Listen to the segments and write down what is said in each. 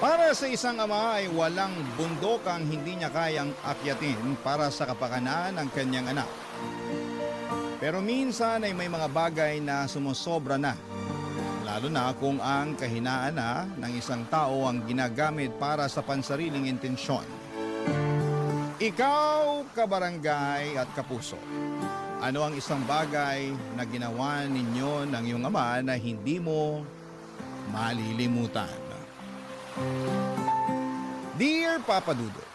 Para sa isang ama ay walang bundok ang hindi niya kayang akyatin para sa kapakanan ng kanyang anak. Pero minsan ay may mga bagay na sumusobra na, lalo na kung ang kahinaan na ng isang tao ang ginagamit para sa pansariling intensyon. Ikaw, kabarangay at kapuso, ano ang isang bagay na ginawa ninyo ng iyong ama na hindi mo malilimutan? Dear Papa Dudut,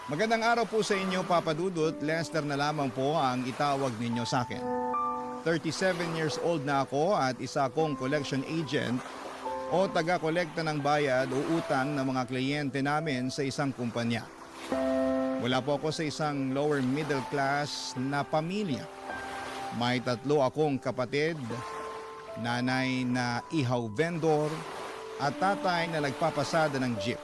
magandang araw po sa inyo Papa Dudut. Lester na lamang po ang itawag ninyo sa akin. 37 years old na ako at isa akong collection agent o taga-kolekta ng bayad o utang ng mga kliyente namin sa isang kumpanya. Wala po ako sa isang lower middle class na pamilya. May 3 akong kapatid, nanay na ihaw vendor at tatay na nagpapasada ng jeep.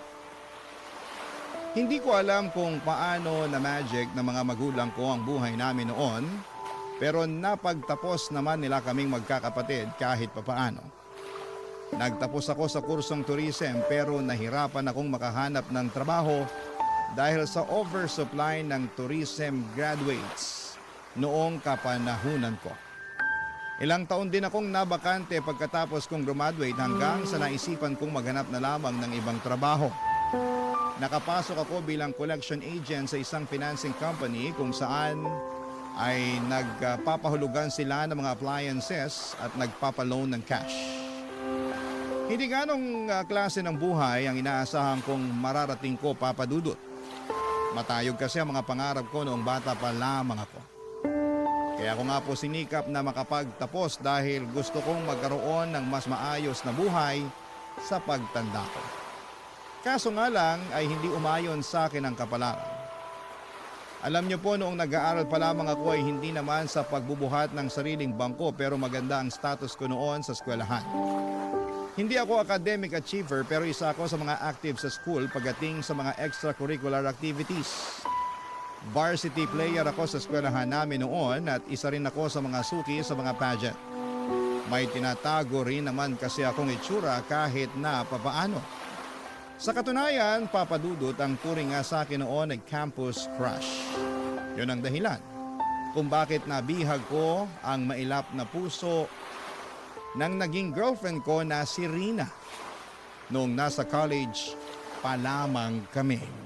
Hindi ko alam kung paano na magic ng mga magulang ko ang buhay namin noon, pero napagtapos naman nila kaming magkakapatid kahit papaano. Nagtapos ako sa kursong tourism pero nahirapan akong makahanap ng trabaho dahil sa oversupply ng tourism graduates noong kapanahunan ko. Ilang taon din akong nabakante pagkatapos kong graduate hanggang sa naisipan kong maghanap na lamang ng ibang trabaho. Nakapasok ako bilang collection agent sa isang financing company kung saan ay nagpapahulugan sila ng mga appliances at nagpapaloan ng cash. Hindi ganong klase ng buhay ang inaasahan kong mararating ko, Papa Dudut. Matayog kasi ang mga pangarap ko noong bata pa lamang ako. Kaya ako nga po sinikap na makapagtapos dahil gusto kong magkaroon ng mas maayos na buhay sa pagtanda ko. Kaso nga lang ay hindi umayon sa akin ang kapalaran. Alam niyo po, noong nag-aaral pa lamang ako ay hindi naman sa pagbubuhat ng sariling bangko pero maganda ang status ko noon sa eskwelahan. Hindi ako academic achiever pero isa ako sa mga active sa school pagdating sa mga extracurricular activities. Varsity player ako sa eskwelahan namin noon at isa rin ako sa mga suki sa mga pageant. May tinatago rin naman kasi akong itsura kahit na papaano. Sa katunayan, Papa Dudut, ang turing nga sa akin noon ay campus crush. Yun ang dahilan kung bakit nabihag ko ang mailap na puso ng naging girlfriend ko na si Rina noong nasa college pa lamang kami.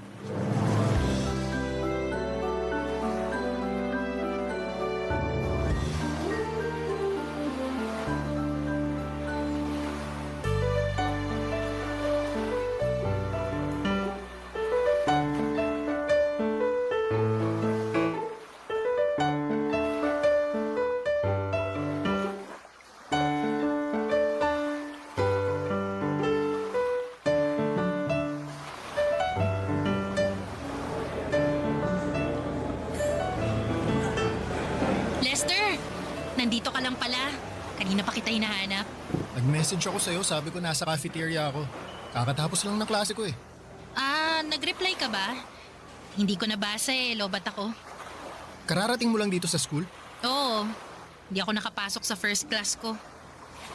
Lester! Nandito ka lang pala. Kanina pa kita hinahanap. Nag-message ako sa'yo, sabi ko nasa cafeteria ako. Kakatapos lang ng klase ko eh. Nag-reply ka ba? Hindi ko nabasa lobat ako. Kararating mo lang dito sa school? Oo, hindi ako nakapasok sa first class ko.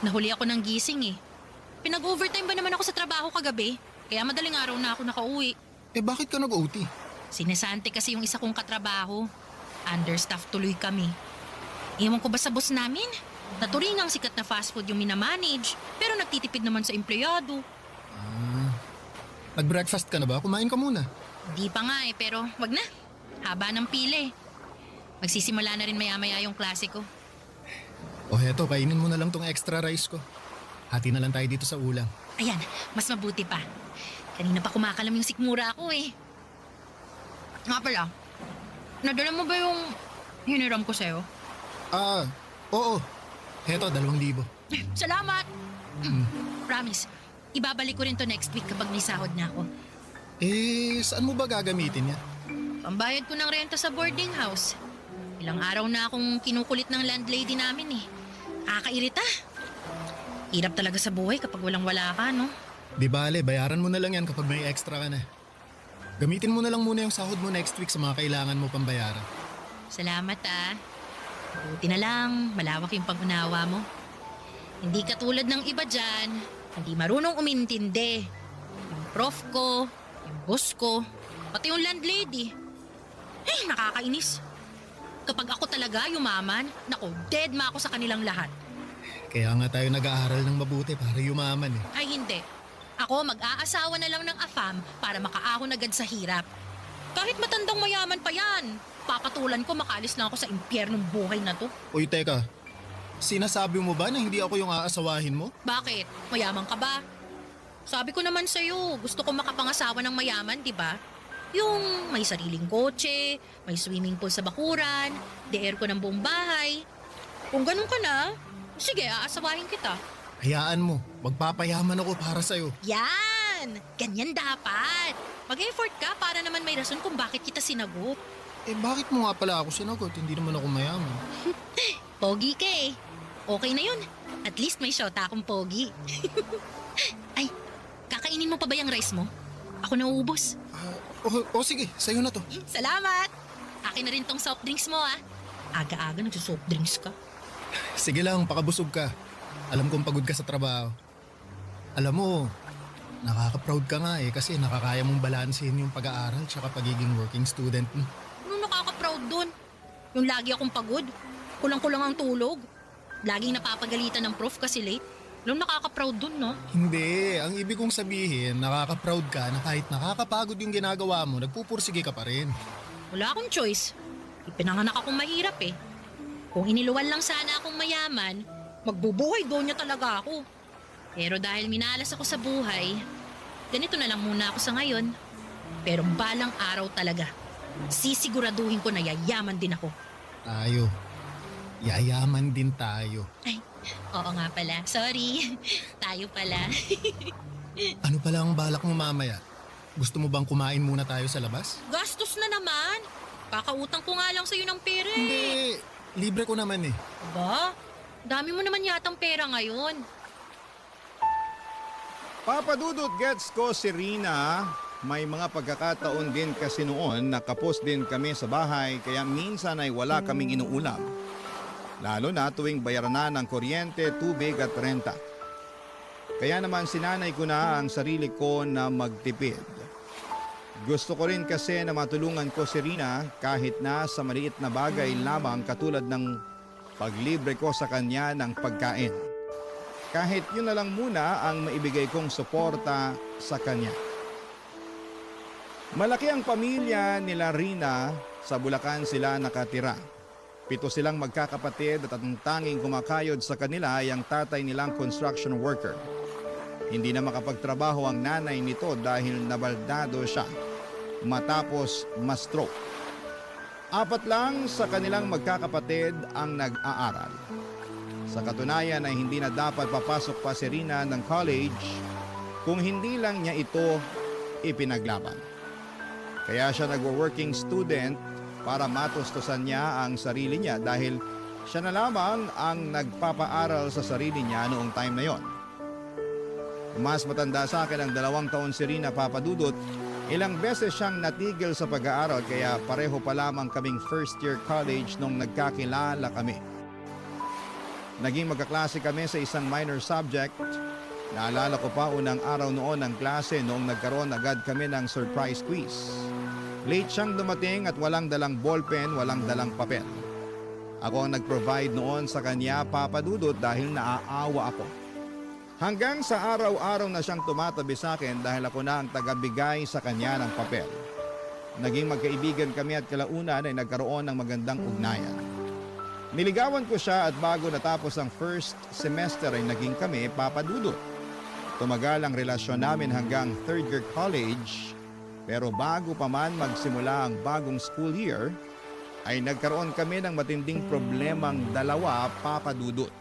Nahuli ako ng gising Pinag-overtime ba naman ako sa trabaho kagabi? Kaya madaling araw na ako nakauwi. Eh bakit ka nag-OT? Sinesante kasi yung isa kong katrabaho. Understaff tuloy kami. Ewan ko ba sa boss namin? Naturingang sikat na fast food yung minamanage, pero nagtitipid naman sa empleyado. Nag-breakfast ka na ba? Kumain ka muna. Di pa nga pero wag na. Haba ng pila Magsisimula na rin maya-maya yung klase ko. O heto, kainin mo na lang tong extra rice ko. Hati na lang tayo dito sa ulam. Ayan, mas mabuti pa. Kanina pa kumakalam yung sikmura ako Nga pala, nadala mo ba yung hiniram ko sa'yo? Oo. Heto, 2,000. Salamat! Promise, ibabalik ko rin to next week kapag may sahod na ako. Saan mo ba gagamitin yan? Pambayad ko ng renta sa boarding house. Ilang araw na akong kinukulit ng landlady namin Nakakairita. Hirap talaga sa buhay kapag walang-wala ka, no? Di bale, bayaran mo na lang yan kapag may extra ka na. Gamitin mo na lang muna yung sahod mo next week sa mga kailangan mo pambayaran. Salamat Buti na lang, malawak yung pag-unawa mo. Hindi katulad ng iba dyan, hindi marunong umintindi. Yung prof ko, yung boss ko, pati yung landlady. Ay, nakakainis. Kapag ako talaga yumaman, nako, dead ma ako sa kanilang lahat. Kaya nga tayo nag-aaral ng mabuti para yumaman eh. Ay, hindi. Ako mag-aasawa na lang ng afam para makaahon agad sa hirap. Kahit matandang mayaman pa yan, papatulan ko makalis na ako sa impyernong buhay na to. Uy, teka. Sinasabi mo ba na hindi ako yung aasawahin mo? Bakit? Mayaman ka ba? Sabi ko naman sa'yo, gusto ko makapangasawa ng mayaman, di ba? Yung may sariling kotse, may swimming pool sa bakuran, de-air ko ng buong bahay. Kung ganun ka na, sige, aasawahin kita. Hayaan mo, magpapayaman ako para sa'yo. Yan! Ganyan dapat. Mag-effort ka para naman may rason kung bakit kita sinagot. Eh bakit mo nga pala ako sinagot? Hindi naman ako mayaman. Pogi ka eh. Okay na yun. At least may shota akong pogi. Ay, kakainin mo pa ba yung rice mo? Ako nauubos. Sige, sa'yo na to. Salamat! Akin na rin tong soft drinks mo ah. Aga-aga nagsusoft drinks ka. Sige lang, pakabusog ka. Alam kong pagod ka sa trabaho. Alam mo, nakaka-proud ka nga eh kasi nakakaya mong balansehin yung pag-aaral tsaka pagiging working student mo. Ano nakaka-proud dun? Yung lagi akong pagod? Kulang-kulang ang tulog? Laging napapagalitan ng prof kasi late? Alam nakaka-proud dun, no? Hindi, ang ibig kong sabihin, nakaka-proud ka na kahit nakakapagod yung ginagawa mo, nagpupursige ka pa rin. Wala akong choice. Ipinanganak akong mahirap eh. Kung iniluwan lang sana akong mayaman, magbubuhay doon niya talaga ako. Pero dahil minalas ako sa buhay, ganito na lang muna ako sa ngayon. Pero balang araw talaga, sisiguraduhin ko na yayaman din ako. Tayo. Yayaman din tayo. Ay, oo nga pala. Sorry. Tayo pala. Ano pala ang balak mo mamaya? Gusto mo bang kumain muna tayo sa labas? Gastos na naman. Kakautang ko nga lang sa'yo ng pera eh. Hindi, libre ko naman eh. Ba? Dami mo naman yatang pera ngayon. Papadudot gets ko si Rina. May mga pagkakataon din kasi noon nakapos din kami sa bahay kaya minsan ay wala kaming inuulam. Lalo na tuwing bayaran na ng kuryente, tubig at renta. Kaya naman sinanay ko na ang sarili ko na magtipid. Gusto ko rin kasi na matulungan ko si Rina kahit na sa maliit na bagay lamang katulad ng paglibre ko sa kanya ng pagkain. Kahit yun na lang muna ang maibigay kong suporta sa kanya. Malaki ang pamilya nila Rina, sa Bulacan sila nakatira. 7 silang magkakapatid at ang tanging kumakayod sa kanila ay ang tatay nilang construction worker. Hindi na makapagtrabaho ang nanay nito dahil nabaldado siya matapos ma-stroke. 4 lang sa kanilang magkakapatid ang nag-aaral. Sa katunayan ay hindi na dapat papasok pa si Rina ng college kung hindi lang niya ito ipinaglaban. Kaya siya nagwo-working student para matustusan niya ang sarili niya dahil siya na lamang ang nagpapaaral sa sarili niya noong time na yon. Mas matanda sa akin ang 2 taon si Rina, Papadudot. Ilang beses siyang natigil sa pag-aaral kaya pareho pa lamang kaming first year college nung nagkakilala kami. Naging magkaklase kami sa isang minor subject. Naalala ko pa unang araw noon ng klase noong nagkaroon agad kami ng surprise quiz. Late siyang dumating at walang dalang ballpen, walang dalang papel. Ako ang nag-provide noon sa kanya, Papadudot, dahil naaawa ako. Hanggang sa araw-araw na siyang tumatabi sa akin dahil ako na ang tagabigay sa kanya ng papel. Naging magkaibigan kami at kalaunan ay nagkaroon ng magandang ugnayan. Niligawan ko siya at bago natapos ang first semester ay naging kami, Papadudot. Tumagal ang relasyon namin hanggang 3rd year college. Pero bago pa man magsimula ang bagong school year, ay nagkaroon kami ng matinding problemang dalawa, Papadudot.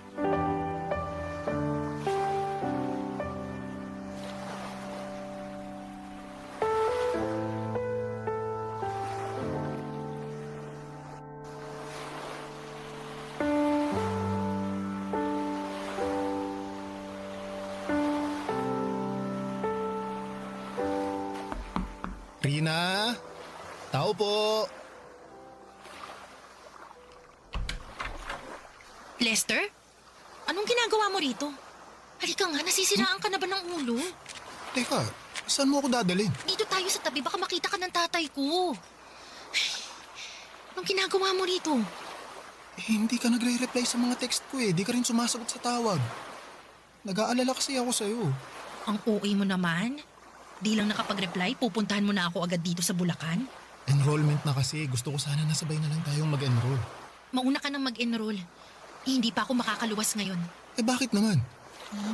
Rina, tao po. Lester? Anong ginagawa mo rito? Halika nga, nasisiraan ka na ba ng ulo? Teka, Saan mo ako dadalhin? Dito tayo sa tabi, baka makita ka ng tatay ko. Ay, anong ginagawa mo rito? Hindi ka nagre-reply sa mga text ko eh. Di ka rin sumasagot sa tawag. Nag-aalala kasi ako sa'yo. Ang OA mo naman. Di lang nakapag-reply, pupuntahan mo na ako agad dito sa Bulacan. Enrollment na kasi. Gusto ko sana nasabay na lang tayong mag-enroll. Mauna ka nang mag-enroll. Hindi pa ako makakaluwas ngayon. Eh bakit naman?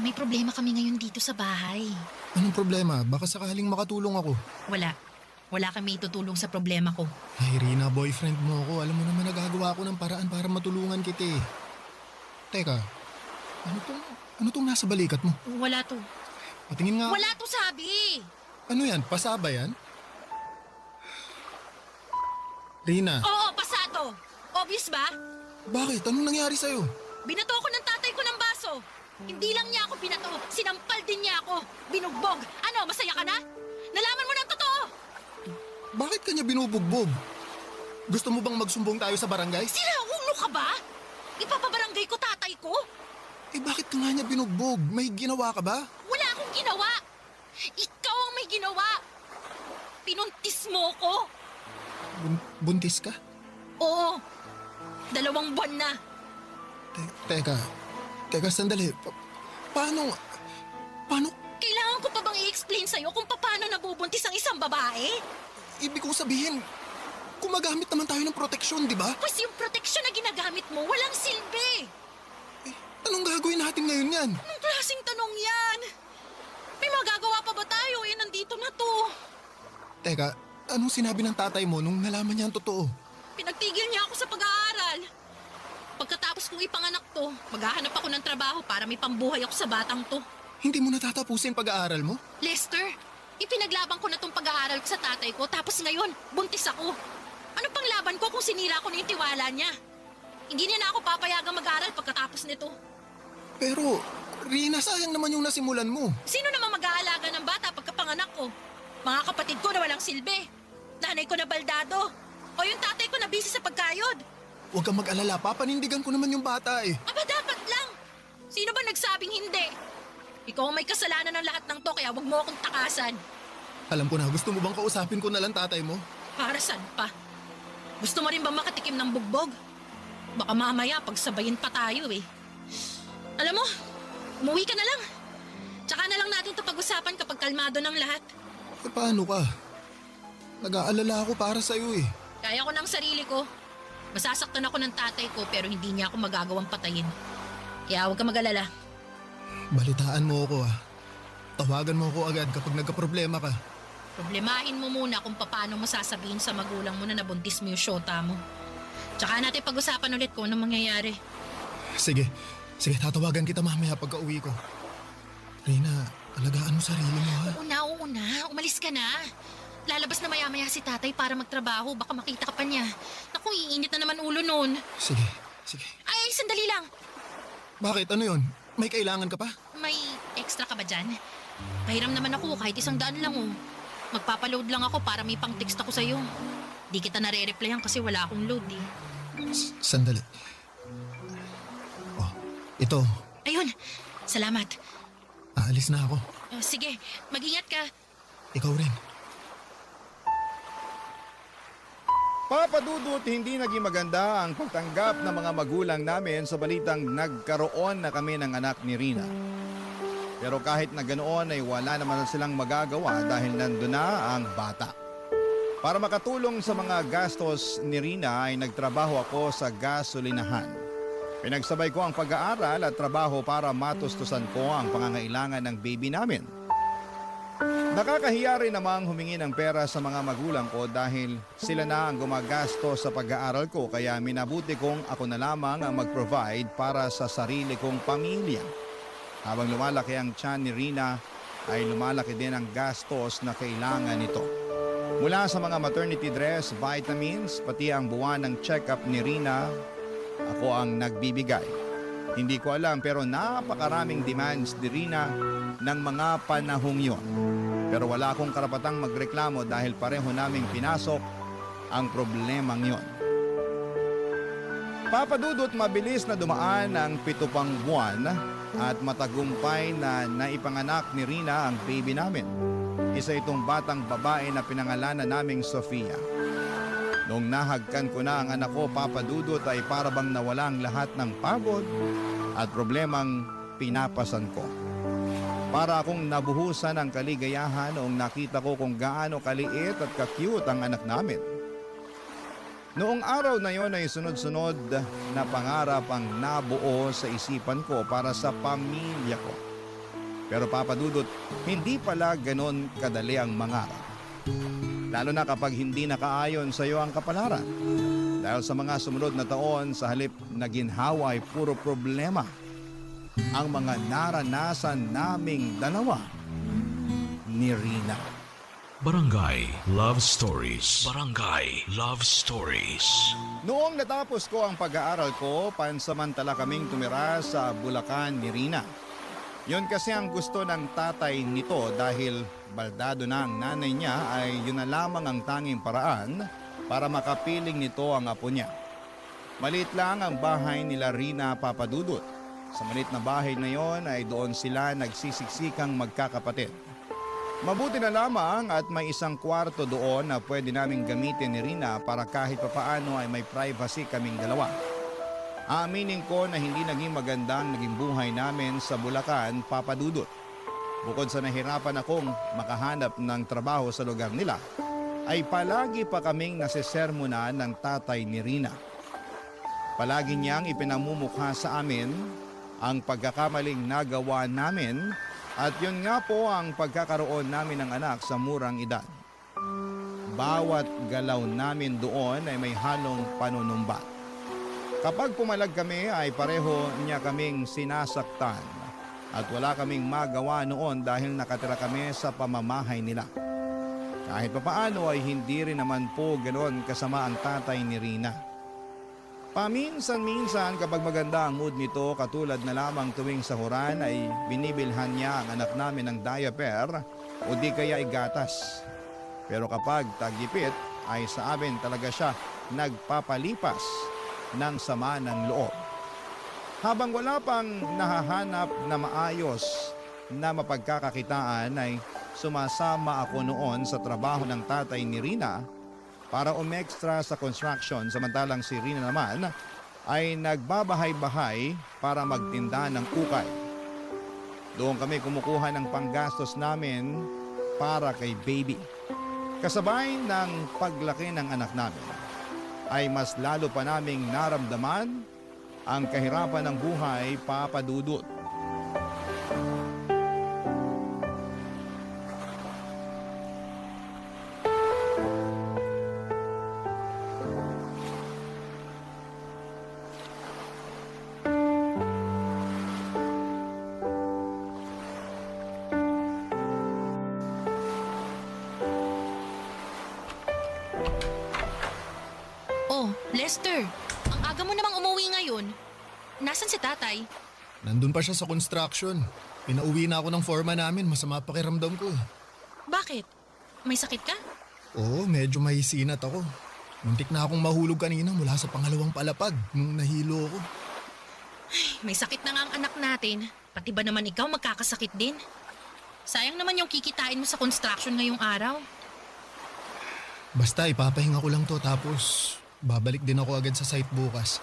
May problema kami ngayon dito sa bahay. Anong problema? Baka sakaling makatulong ako. Wala. Wala kami itutulong sa problema ko. Ay, Rina, boyfriend mo ako. Alam mo naman nagagawa ako ng paraan para matulungan kita eh. Teka, ano tong nasa balikat mo? Wala to. Patingin nga. Wala to sabi! Ano yan? Pasaba yan? Rina, Oo, pasado! Obvious ba? bakit? Anong nangyari sa'yo? Binato ko ng tatay ko ng baso. Hindi lang niya ako binato, sinampal din niya ako. Binugbog. Ano, masaya ka na? Nalaman mo ng totoo! Bakit kanya binubugbog? Gusto mo bang magsumbong tayo sa barangay? Sira ulo ka ba? Ipapabarangay ko tatay ko? Eh bakit ka nga niya binugbog? May ginawa ka ba? Wala akong ginawa. Ikaw ang may ginawa. Pinuntis mo ko. Buntis ka? Oo. 2 buwan na. Teka, sandali. Paano? Kailangan ko pa bang i-explain sa'yo kung paano nabubuntis ang isang babae? Ibig kong sabihin, gumagamit naman tayo ng proteksyon, di ba? Pues yung proteksyon na ginagamit mo, walang silbi. Eh, anong gagawin natin ngayon yan? Anong klaseng tanong yan? May magagawa pa ba tayo? Eh, nandito na to. Teka, anong sinabi ng tatay mo nung nalaman niya ang totoo? Pinagtigil niya ako sa pag-aaral. Pagkatapos kong ipanganak to, maghahanap ako ng trabaho para may pambuhay ako sa batang to. Hindi mo natatapusin pag-aaral mo? Lester, ipinaglaban ko na tong pag-aaral ko sa tatay ko tapos ngayon, buntis ako. Ano pang laban ko kung sinira ko na yung tiwala niya? Hindi niya na ako papayagang mag-aaral pagkatapos nito. Pero, Rina, sayang naman yung nasimulan mo. Sino naman mag-aalaga ng bata pagkapanganak ko? Mga kapatid ko na walang silbi. Nanay ko na baldado. O yung tatay ko na busy sa pagkayod. Huwag kang mag-alala, papanindigan ko naman yung bata eh. Aba dapat lang. Sino ba nagsabing hindi? Ikaw ang may kasalanan ng lahat ng to kaya wag mo akong takasan. Alam ko na, gusto mo bang kausapin ko na lang tatay mo? Para saan pa? Gusto mo rin ba makatikim ng bugbog? Baka mamaya pagsabayin pa tayo eh. Alam mo, umuwi ka na lang. Tsaka na lang natin to pag-usapan kapag kalmado ng lahat. Eh paano ka? Nag-aalala ako para sa'yo eh. Kaya ko ng sarili ko. Masasaktan ako ng tatay ko pero hindi niya ako magagawang patayin. Kaya huwag ka mag-alala. Balitaan mo ako ah. Tawagan mo ako agad kapag nagka-problema ka. Problemahin mo muna kung paano mo sasabihin sa magulang mo na nabuntis mo yung syota mo. Tsaka natin pag-usapan ulit kung anong mangyayari. Sige, tatawagan kita mamaya pagka uwi ko. Rina, alagaan mo sarili mo ha. Oo na. Umalis ka na. Lalabas na maya-maya si tatay para magtrabaho. Baka makita ka pa niya. Naku, iinit na naman ulo nun. Sige. Ay, sandali lang. Bakit? Ano yon? May kailangan ka pa? May extra ka ba dyan? Pahiram naman ako kahit 100 lang oh. Magpapaload lang ako para may pang-text ako sa'yo. Di kita nare-replyan kasi wala akong load eh. Sandali. Oh, ito. Ayun, salamat. Aalis na ako. Sige, mag-ingat ka. Ikaw rin. Papa Dudut, hindi naging maganda ang pagtanggap ng mga magulang namin sa balitang nagkaroon na kami ng anak ni Rina. Pero kahit na ganoon ay wala naman silang magagawa dahil nandun na ang bata. Para makatulong sa mga gastos ni Rina ay nagtrabaho ako sa gasolinahan. Pinagsabay ko ang pag-aaral at trabaho para matustusan ko ang pangangailangan ng baby namin. Nakakahiya rin namang humingi ng pera sa mga magulang ko dahil sila na ang gumagastos sa pag-aaral ko kaya minabuti kong ako na lamang ang mag-provide para sa sarili kong pamilya. Habang lumalaki ang tiyan ni Rina ay lumalaki din ang gastos na kailangan nito. Mula sa mga maternity dress, vitamins, pati ang buwan ng check-up ni Rina, ako ang nagbibigay. Hindi ko alam pero napakaraming demands ni Rina ng mga panahong yon. Pero wala akong karapatang magreklamo dahil pareho naming pinasok ang problemang yon. Papa Dudut, mabilis na dumaan ang 7 pang buwan at matagumpay na naipanganak ni Rina ang baby namin. Isa itong batang babae na pinangalanan naming Sofia. Noong nahagkan ko na ang anak ko, Papa Dudut, ay para bang nawala ang lahat ng pagod at problemang pinapasan ko. Para akong nabuhusan ng kaligayahan noong nakita ko kung gaano kaliit at ka-cute ang anak namin. Noong araw na yon ay sunod-sunod na pangarap ang nabuo sa isipan ko para sa pamilya ko. Pero Papa Dudut, hindi pala ganon kadali ang mangarap. Lalo na kapag hindi nakaayon sa iyo ang kapalaran. Dahil sa mga sumunod na taon, sa halip na ginhawa ay puro problema ang mga naranasan naming dalawa ni Rina. Barangay Love Stories. Barangay Love Stories. Noong natapos ko ang pag-aaral ko, pansamantala kaming tumira sa Bulacan ni Rina. Yun kasi ang gusto ng tatay nito dahil baldado na ang nanay niya ay yun na lamang ang tanging paraan para makapiling nito ang apo niya. Maliit lang ang bahay nila Rina, Papa Dudut. Sa maliit na bahay na yon ay doon sila nagsisisikang magkakapatid. Mabuti na lamang at may isang kwarto doon na pwede naming gamitin ni Rina para kahit papaano ay may privacy kaming dalawa. Aaminin ko na hindi naging magandang naging buhay namin sa Bulacan, Papa Dudut. Bukod sa nahirapan akong makahanap ng trabaho sa lugar nila, ay palagi pa kaming nasisermonan ng tatay ni Rina. Palagi niyang ipinamumukha sa amin ang pagkakamaling nagawa namin at yun nga po ang pagkakaroon namin ng anak sa murang edad. Bawat galaw namin doon ay may halong panunumbat. Kapag pumalag kami ay pareho niya kaming sinasaktan at wala kaming magawa noon dahil nakatira kami sa pamamahay nila. Kahit papaano ay hindi rin naman po ganoon kasama ang tatay ni Rina. Paminsan-minsan kapag maganda ang mood nito, katulad na lamang tuwing sahuran ay binibilhan niya ang anak namin ng diaper o di kaya ay gatas. Pero kapag tagipit ay sa amin talaga siya nagpapalipas ng sama ng loob. Habang wala pang nahahanap na maayos na mapagkakakitaan ay sumasama ako noon sa trabaho ng tatay ni Rina para umextra sa construction, samantalang si Rina naman ay nagbabahay-bahay para magtinda ng ukay. Doon kami kumukuha ng panggastos namin para kay baby. Kasabay ng paglaki ng anak namin ay mas lalo pa naming naramdaman ang kahirapan ng buhay, Papa Dudut. Oh, Lester, ang aga mo namang umuwi ngayon. Nasaan si tatay? Nandun pa siya sa construction. Pinauwi na ako ng foreman namin, masama pakiramdam ko. Bakit? May sakit ka? Oo, medyo mahisinat ako. Muntik na akong mahulog kanina mula sa pangalawang palapag nung nahilo ako. May sakit na nga ang anak natin. Pati ba naman ikaw magkakasakit din? Sayang naman yung kikitain mo sa construction ngayong araw. Basta ipapahinga ko lang to tapos babalik din ako agad sa site bukas.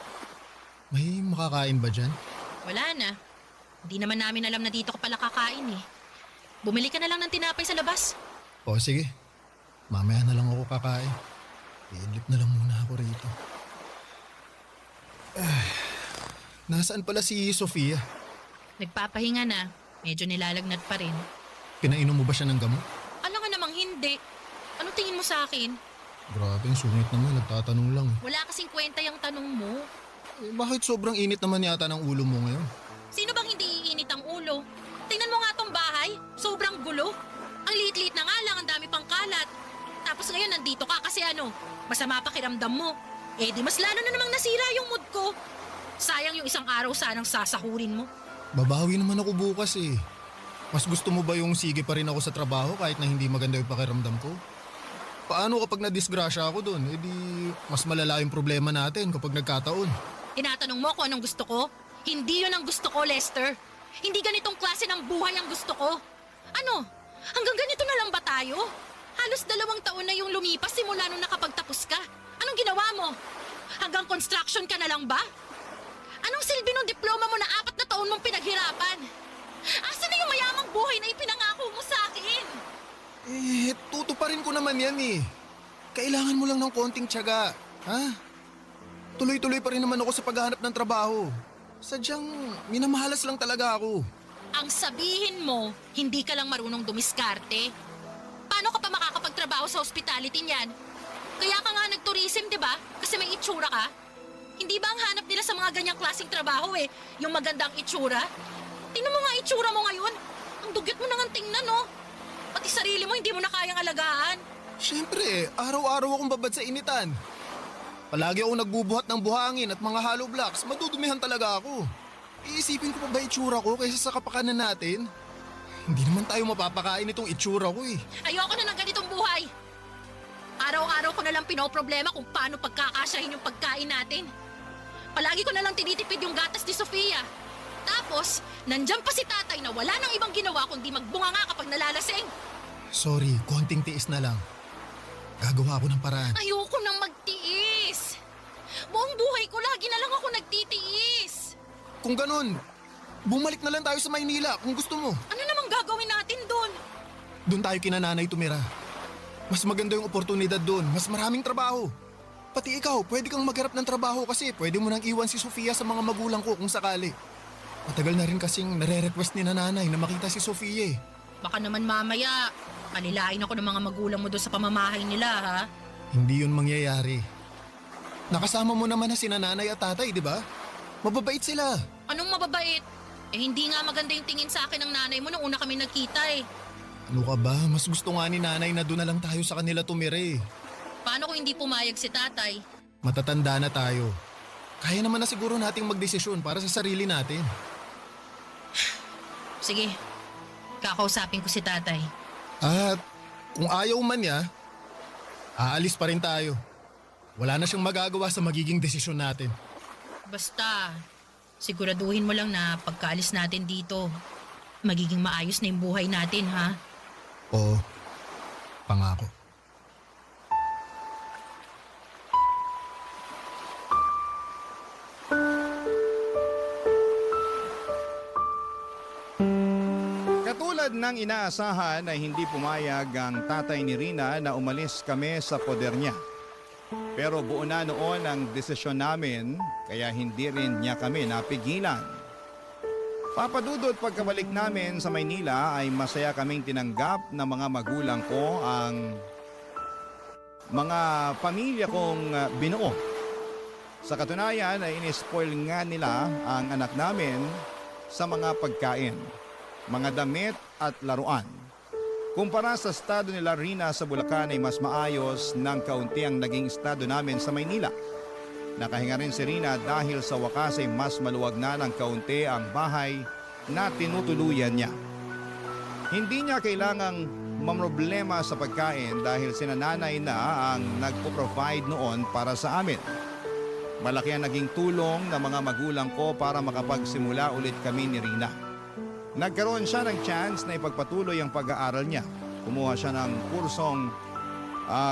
May makakain ba dyan? Wala na. Hindi naman namin alam na dito ka pala kakain eh. Bumili ka na lang ng tinapay sa labas. O sige, mamaya na lang ako kakain. Iidlip na lang muna ako rito. Nasaan pala si Sofia? Nagpapahinga na. Medyo nilalagnat pa rin. Pinainom mo ba siya ng gamot? Alam nga namang hindi. Ano tingin mo sa akin? Grabe, ang sungit naman. Nagtatanong lang. Wala kasing kwenta yung tanong mo. Eh, bakit sobrang init naman yata ng ulo mo ngayon? Sino bang hindi iinit ang ulo? Tingnan mo nga tong bahay. Sobrang gulo. Ang liit-liit na nga lang, ang dami pang kalat. Tapos ngayon nandito ka kasi ano, masama pakiramdam mo. Eh di mas lalo na namang nasira yung mood ko. Sayang yung isang araw sanang sasahurin mo. Babawi naman ako bukas eh. Mas gusto mo ba yung sige pa rin ako sa trabaho kahit na hindi maganda yung pakiramdam ko? Paano kapag nadisgrasya ako doon? Eh di mas malala yung problema natin kapag nagkataon. Tinatanong mo kung anong gusto ko? Hindi yun ang gusto ko, Lester. Hindi ganitong klase ng buhay ang gusto ko. Ano? Hanggang ganito na lang ba tayo? Halos 2 taon na yung lumipas simula nung nakapagtapos ka. Anong ginawa mo? Hanggang construction ka na lang ba? Anong silbi ng diploma mo na 4 na taon mong pinaghirapan? Asan na yung mayamang buhay na ipinangako mo sa akin? Tutuparin ko naman yan eh. Kailangan mo lang ng konting tiyaga, ha? Tuloy-tuloy pa rin naman ako sa paghahanap ng trabaho. Sadyang minamahalas lang talaga ako. Ang sabihin mo, hindi ka lang marunong dumiskarte. Paano ka pa makakapagtrabaho sa hospitality niyan? Kaya ka nga nag-tourism, di ba? Kasi may itsura ka. Hindi ba ang hanap nila sa mga ganyang klaseng trabaho yung magandang itsura? Tingnan mo nga itsura mo ngayon. Ang dugyot mo na nga tingnan, no? Pati sarili mo hindi mo na kayang alagaan. Siyempre, araw-araw akong babad sa initan. Palagi akong nagbubuhat ng buhangin at mga hollow blocks, madudumihan talaga ako. Iisipin ko pa ba itsura ko kaysa sa kapakanan natin? Hindi naman tayo mapapakain itong itsura ko eh. Ayoko na ng ganitong buhay. Araw-araw ko na lang pinoproblema kung paano pagkakasyahin yung pagkain natin. Palagi ko na lang tinitipid yung gatas ni Sofia. Tapos, nandyan pa si tatay na wala nang ibang ginawa kundi magbunga nga kapag nalalasing. Sorry, konting tiis na lang. Gagawa ako ng paraan. Ayoko nang magtiis. Buong buhay ko lagi na lang ako nagtitiis. Kung ganun, bumalik na lang tayo sa Maynila kung gusto mo. Ano namang gagawin natin doon? Doon tayo kina nanay tumira. Mas maganda yung oportunidad doon, mas maraming trabaho. Pati ikaw, pwede kang magharap ng trabaho kasi pwede mo nang iwan si Sofia sa mga magulang ko kung sakali. Matagal na rin kasing nare-request ni nanay na makita si Sofia eh. Baka naman mamaya, kalilain ako ng mga magulang mo doon sa pamamahay nila, ha? Hindi yun mangyayari. Nakasama mo naman na sina nanay at tatay, di ba? Mababait sila. Anong mababait? Hindi nga maganda yung tingin sa akin ng nanay mo nung una kami nagkita eh. Ano ka ba? Mas gusto nga ni nanay na doon na lang tayo sa kanila tumira eh. Paano kung hindi pumayag si tatay? Matatanda na tayo. Kaya naman na siguro nating magdesisyon para sa sarili natin. Sige, kakausapin ko si tatay. At kung ayaw man niya, aalis pa rin tayo. Wala na siyang magagawa sa magiging desisyon natin. Basta, siguraduhin mo lang na pagkaalis natin dito, magiging maayos na yung buhay natin, ha? Oo, pangako. Katulad ng inaasahan ay hindi pumayag ang tatay ni Rina na umalis kami sa poder niya. Pero buo na noon ang desisyon namin kaya hindi rin niya kami napigilan. Papadudot pagkabalik namin sa Maynila ay masaya kaming tinanggap ng mga magulang ko ang mga pamilya kong binuo. Sa katunayan ay inispoil nga nila ang anak namin sa mga pagkain, mga damit at laruan. Kumpara sa estado nila Rina sa Bulacan ay mas maayos ng kaunti ang naging estado namin sa Maynila. Nakahinga rin si Rina dahil sa wakas ay mas maluwag na ng kaunti ang bahay na tinutuluyan niya. Hindi niya kailangang mamroblema sa pagkain dahil sinananay na ang nagpo-provide noon para sa amin. Malaki ang naging tulong ng mga magulang ko para makapagsimula ulit kami ni Rina. Nagkaroon siya ng chance na ipagpatuloy ang pag-aaral niya. Kumuha siya ng kursong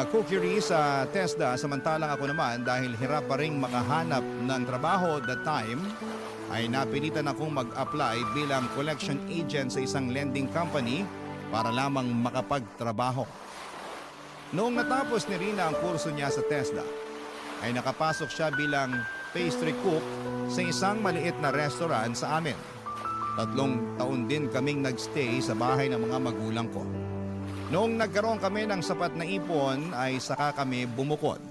cookery sa TESDA samantalang ako naman dahil hirap pa rin makahanap ng trabaho at that time ay napilitan akong mag-apply bilang collection agent sa isang lending company para lamang makapagtrabaho. Noong natapos ni Rina ang kurso niya sa TESDA ay nakapasok siya bilang pastry cook sa isang maliit na restaurant sa amin. 3 taon din kaming nagstay sa bahay ng mga magulang ko. Noong nagkaroon kami ng sapat na ipon ay saka kami bumukod.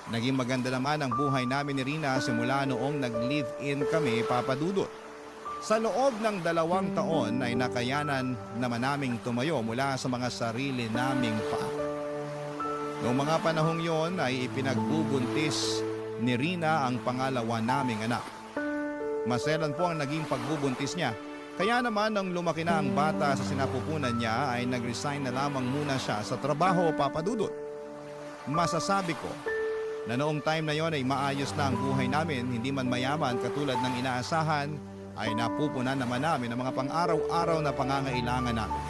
Naging maganda naman ang buhay namin ni Rina simula noong nag-live-in kami papadudot. Sa loob ng 2 taon ay nakayanan naman naming tumayo mula sa mga sarili naming paa. Noong mga panahong yon ay ipinagbubuntis ni Rina ang pangalawa naming anak. Maselan po ang naging pagbubuntis niya. Kaya naman nang lumaki na ang bata sa sinapupunan niya ay nag-resign na lamang muna siya sa trabaho papadudot. Masasabi ko na noong time na yon ay maayos na ang buhay namin, hindi man mayaman katulad ng inaasahan ay napupunan naman namin ang mga pang-araw-araw na pangangailangan namin.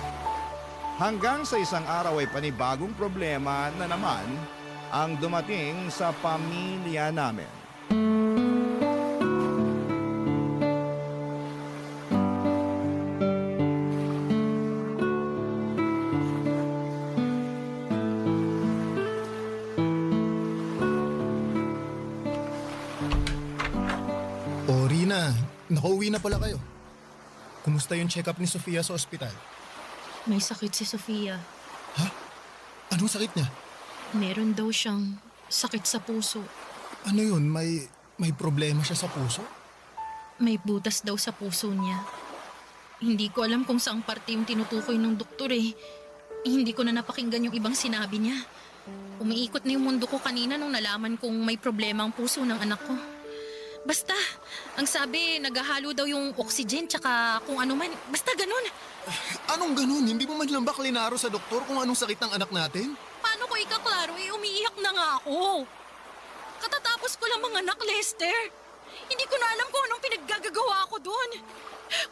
Hanggang sa isang araw ay panibagong problema na naman ang dumating sa pamilya namin. O Rina, nakauwi na pala kayo. Kumusta yung check-up ni Sofia sa ospital? May sakit si Sofia. Anong sakit niya? Meron daw siyang sakit sa puso. Ano yun? May problema siya sa puso? May butas daw sa puso niya. Hindi ko alam kung saang parte yung tinutukoy ng doktor eh. Hindi ko na napakinggan yung ibang sinabi niya. Umiikot na yung mundo ko kanina nung nalaman kong may problema ang puso ng anak ko. Basta, ang sabi, naghahalo daw yung oxygen tsaka kung ano man. Basta ganun. Anong ganun? Hindi mo man lang ba klinaro sa doktor kung anong sakit ng anak natin? Paano ko ikaklaro eh, umiiyak na nga ako. Katatapos ko lang mga anak, Lester. Hindi ko na alam kung anong pinaggagawa ko doon.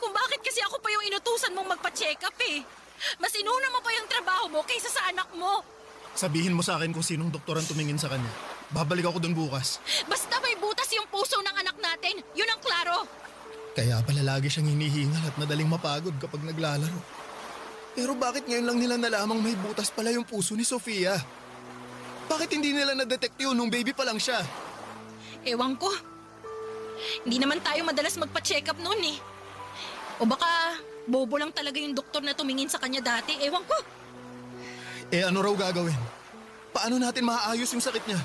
Kung bakit kasi ako pa yung inutusan mong magpa-check up eh. Mas inuna mo pa yung trabaho mo kaysa sa anak mo. Sabihin mo sa akin kung sinong doktor ang tumingin sa kanya. Babalik ako doon bukas. Basta may butas yung puso ng anak natin, yun ang klaro. Kaya pala lagi siyang hinihingal at madaling mapagod kapag naglalaro. Pero bakit ngayon lang nila nalamang may butas pala yung puso ni Sofia? Bakit hindi nila na-detect yun nung baby pa lang siya? Ewan ko. Hindi naman tayo madalas magpa-check up noon eh. O baka bobo lang talaga yung doktor na tumingin sa kanya dati, ewan ko. Eh ano raw gagawin? Paano natin maaayos yung sakit niya?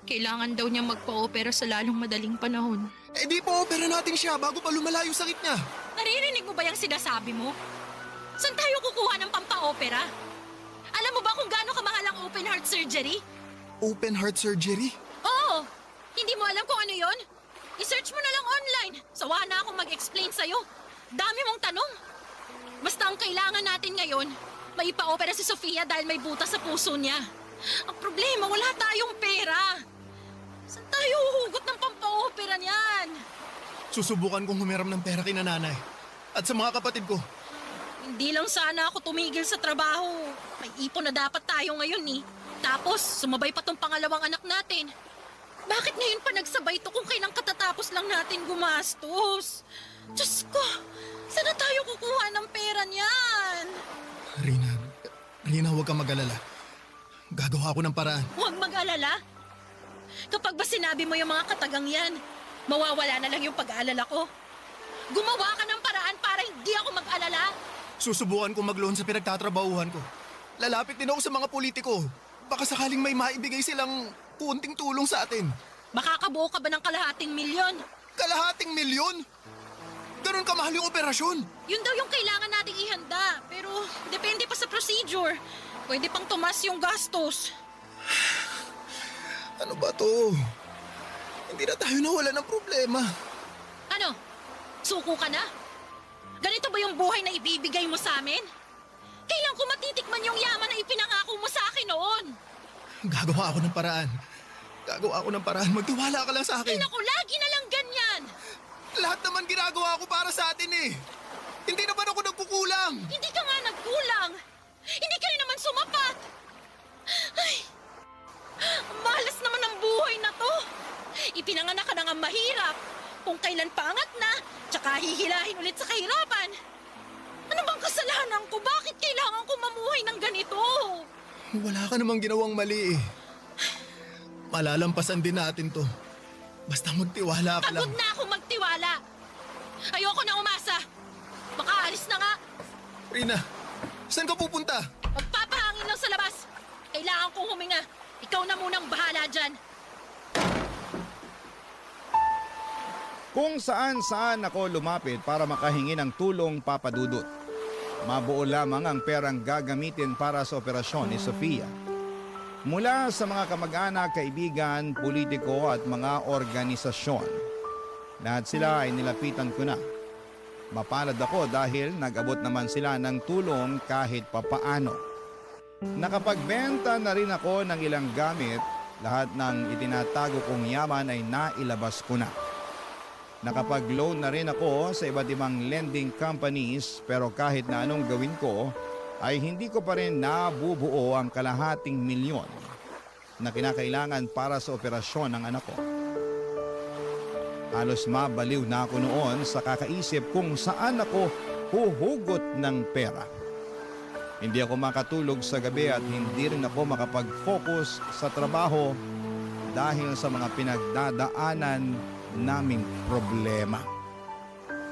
Kailangan daw niya magpa-opera sa lalong madaling panahon. Eh di pa-opera natin siya bago pa lumala yung sakit niya. Naririnig mo ba yung sinasabi mo? Saan tayo kukuha ng pampa-opera? Alam mo ba kung gaano kamahal ang open heart surgery? Open heart surgery? Oo! Hindi mo alam kung ano yon? I-search mo na lang online. Sawa na akong mag-explain sa'yo. Dami mong tanong. Basta ang kailangan natin ngayon, may ipa-opera si Sofia dahil may butas sa puso niya. Ang problema, wala tayong pera. Saan tayo huhugot ng pampa-opera niyan? Susubukan kong humiram ng pera kina nanay. At sa mga kapatid ko. Hindi lang sana ako tumigil sa trabaho. May ipon na dapat tayo ngayon eh. Tapos, sumabay pa tong pangalawang anak natin. Bakit ngayon pa nagsabay to kung kailang katatapos lang natin gumastos? Diyos ko, saan na tayo kukuha ng pera niyan? Rina, huwag kang mag-alala. Gagawa ako ng paraan. Huwag mag-alala. Kapag ba sinabi mo yung mga katagang yan, mawawala na lang yung pag-aalala ko. Gumawa ka ng paraan para hindi ako mag-alala. Susubukan kong mag-loan sa pinagtatrabahuhan ko. Lalapit din ako sa mga politiko. Baka sakaling may maibigay silang kunting tulong sa atin. Makakabuo ka ba ng kalahating milyon? Kalahating milyon? Ganun kamahal yung operasyon. Yun daw yung kailangan nating ihanda. Pero depende pa sa procedure. Pwede pang tumas yung gastos. Ano ba to? Hindi na tayo nawala ng problema. Ano? Suko ka na? Ganito ba yung buhay na ibibigay mo sa amin? Kailan ko matitikman yung yaman na ipinangako mo sa akin noon? Gagawa ako ng paraan. Magtiwala ka lang sa Ay akin. naku, lagi na lang ganyan. Lahat naman ginagawa ko para sa atin eh. Hindi naman ako nagkukulang. Hindi ka nga nagkulang. Hindi ka rin naman sumapat. Ay, ang malas naman ng buhay na to. Ipinanganak ka na nga mahirap. Kung kailan paangat na, tsaka hihilahin ulit sa kahirapan. Ano bang kasalanan ko? Bakit kailangan ko mamuhay ng ganito? Wala ka namang ginawang mali eh. Malalampasan din natin to. Basta magtiwala ka lang. Pagod na akong magtiwala. Ayoko na umasa. Baka alis na nga. Rina, saan ka pupunta? Magpapahangin lang sa labas. Kailangan kong huminga. Ikaw na munang bahala dyan. Kung saan-saan ako lumapit para makahingi ng tulong, Papa Dudut. Mabuo lamang ang perang gagamitin para sa operasyon ni Sofia. Mula sa mga kamag-anak, kaibigan, politiko at mga organisasyon. Lahat sila ay nilapitan ko na. Mapalad ako dahil nag-abot naman sila ng tulong kahit papaano. Nakapagbenta na rin ako ng ilang gamit. Lahat ng itinatago kong yaman ay nailabas ko na. Nakapag-loan na rin ako sa iba't ibang lending companies, pero kahit na anong gawin ko, ay hindi ko pa rin nabubuo ang kalahating milyon na kinakailangan para sa operasyon ng anak ko. Halos mabaliw na ako noon sa kakaisip kung saan ako huhugot ng pera. Hindi ako makatulog sa gabi at hindi rin ako makapag-focus sa trabaho dahil sa mga pinagdadaanan naming problema.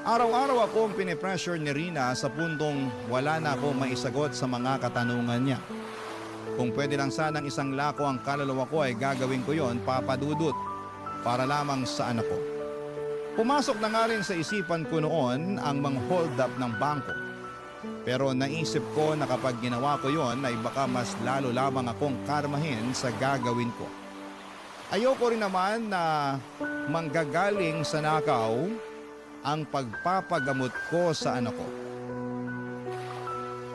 Araw-araw akong pinipressure ni Rina sa puntong wala na ako maisagot sa mga katanungan niya. Kung pwede lang sanang isang lako ang kaluluwa ko ay gagawin ko yon, Papa Dudut, para lamang sa anak ko. Pumasok na nga rin sa isipan ko noon ang mga hold up ng bangko. Pero naisip ko na kapag ginawa ko yon ay baka mas lalo lamang akong karmahin sa gagawin ko. Ayoko rin naman na manggagaling sa nakaw ang pagpapagamot ko sa anak ko.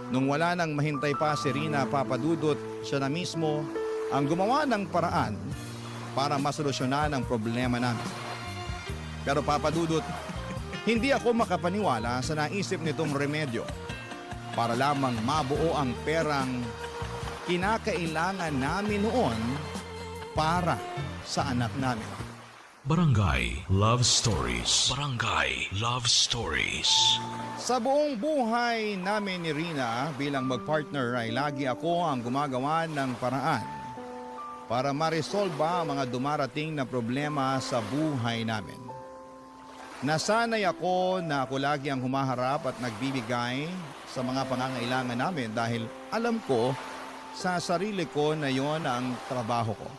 Nung wala nang mahintay pa si Rina, Papa Dudut, siya na mismo ang gumawa ng paraan para masolusyonan ang problema namin. Pero Papa Dudut, hindi ako makapaniwala sa naisip nitong remedyo para lamang mabuo ang perang kinakailangan namin noon para sa anak namin. Barangay Love Stories. Barangay Love Stories. Sa buong buhay namin ni Rina bilang magpartner ay lagi ako ang gumagawa ng paraan para ma-resolve ang mga dumarating na problema sa buhay namin. Nasanay ako na ako lagi ang humaharap at nagbibigay sa mga pangangailangan namin dahil alam ko sa sarili ko na yon ang trabaho ko.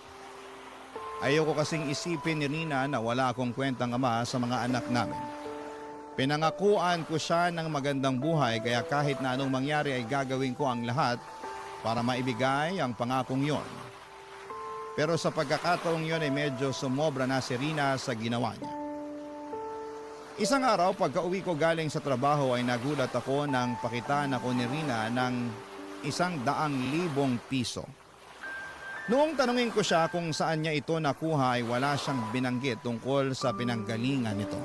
Ayoko kasing isipin ni Rina na wala akong kwentang ama sa mga anak namin. Pinangakuan ko siya ng magandang buhay kaya kahit na anong mangyari ay gagawin ko ang lahat para maibigay ang pangakong yon. Pero sa pagkakataong yon ay medyo sumobra na si Rina sa ginawa niya. Isang araw pagka-uwi ko galing sa trabaho ay nagulat ako nang pakitaan ako ni Rina ng 100,000 piso. Noong tanungin ko siya kung saan niya ito nakuha ay wala siyang binanggit tungkol sa pinanggalingan nito.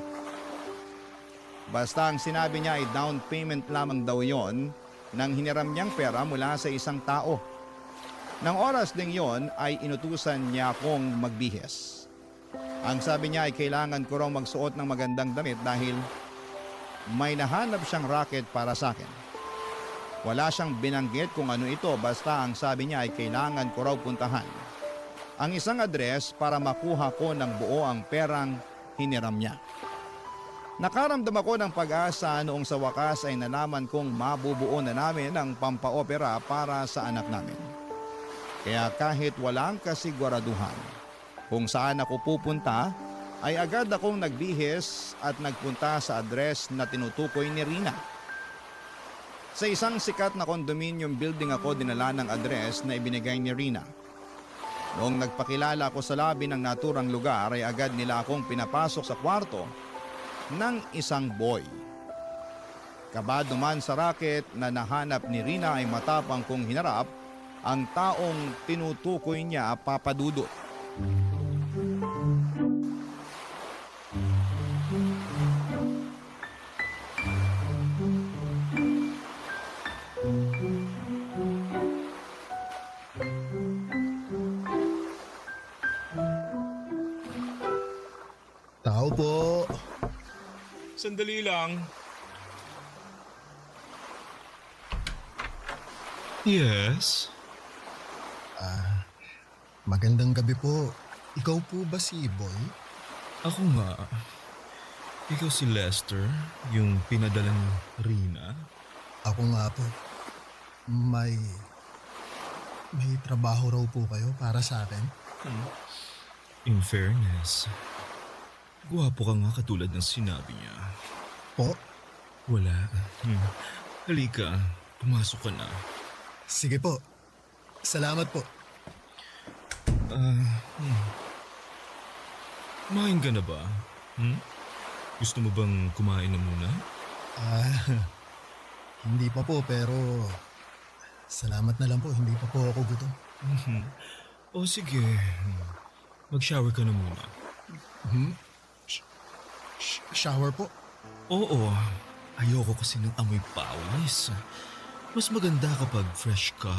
Basta ang sinabi niya ay down payment lamang daw yon nang hiniram niyang pera mula sa isang tao. Nang oras ding yon ay inutusan niya akong magbihis. Ang sabi niya ay kailangan ko raw magsuot ng magandang damit dahil may nahanap siyang racket para sa akin. Wala siyang binanggit kung ano ito basta ang sabi niya ay kailangan ko raw puntahan ang isang address para makuha ko ng buo ang perang hiniram niya. Nakaramdam ako ng pag-asa noong sa wakas ay nalaman kong mabubuo na namin ang pampaopera para sa anak namin. Kaya kahit walang kasiguraduhan kung saan ako pupunta, ay agad akong nagbihis at nagpunta sa address na tinutukoy ni Rina. Sa isang sikat na condominium building ako dinala ng address na ibinigay ni Rina. Noong nagpakilala ako sa lobby ng naturang lugar ay agad nila akong pinapasok sa kwarto ng isang boy. Kabado man sa racket na nahanap ni Rina ay matapang kong hinarap ang taong tinutukoy niya, Papa Dudut. Tao po. Sandali lang. Yes? Magandang gabi po. Ikaw po ba si Boy? Ako nga. Ikaw si Lester, yung pinadalang Rina? Ako nga po. May trabaho raw po kayo para sa akin? In fairness, guwapo ka nga katulad ng sinabi niya. Po? Wala. Halika, pumasok ka na. Sige po. Salamat po. Kumain ka na ba? Gusto mo bang kumain na muna? Hindi pa po pero salamat na lang po. Hindi pa po ako gutom. O sige, mag-shower ka na muna. Shower po? Oo, ayoko kasi ng amoy pawis. Mas maganda kapag fresh ka.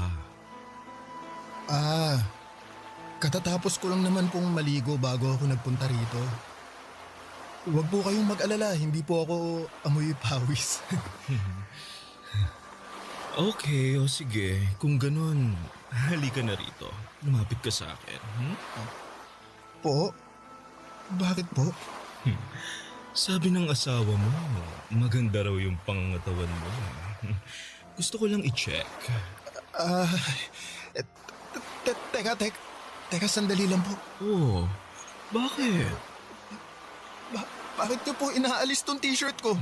Katatapos ko lang naman pong maligo bago ako nagpunta rito. Huwag po kayong mag-alala, hindi po ako amoy pawis. Okay, o sige. Kung ganun, halika na rito. Lumapit ka sa akin. Po? Bakit po? Sabi ng asawa mo, maganda raw yung pangangatawan mo. Gusto ko lang i-check. Teka, sandali lang po. Oh, bakit? Bakit niyo po inaalis tong t-shirt ko?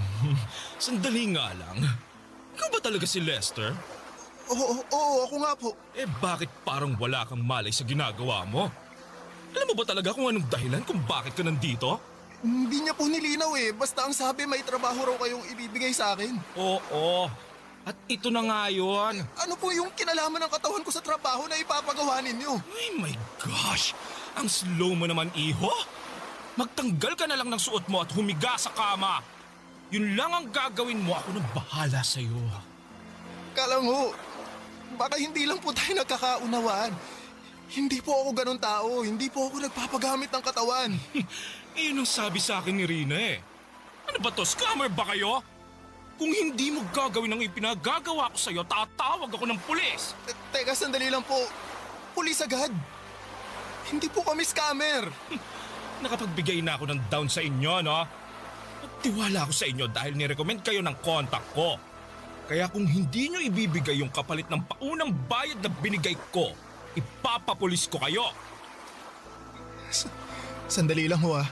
Sandali nga lang. Ikaw ba talaga si Lester? Oo, ako nga po. Eh bakit parang wala kang malay sa ginagawa mo? Alam mo ba talaga kung anong dahilan kung bakit ka nandito? Hindi niya po nilinaw eh. Basta ang sabi may trabaho raw kayong ibibigay sa akin. Oo. At ito na nga yun. Ano po yung kinalaman ng katawan ko sa trabaho na ipapagawa ninyo? Ay my gosh! Ang slow mo naman, iho. Magtanggal ka na lang ng suot mo at humiga sa kama. Yun lang ang gagawin mo. Ako nang bahala sa'yo. Kala mo, baka hindi lang po tayo nagkakaunawaan. Hindi po ako ganun tao. Hindi po ako nagpapagamit ng katawan. Iyon ang sabi sa akin ni Rina eh. Ano ba to? Scammer ba kayo? Kung hindi mo gagawin ang ipinagagawa ko sa'yo, tatawag ako ng pulis. Teka, sandali lang po. Pulis agad. Hindi po kami scammer. Nakapagbigay na ako ng down sa inyo, no? Nagtiwala ako sa inyo dahil nirecommend kayo ng contact ko. Kaya kung hindi nyo ibibigay yung kapalit ng paunang bayad na binigay ko, ipapapulis ko kayo. Sandali lang ho ah.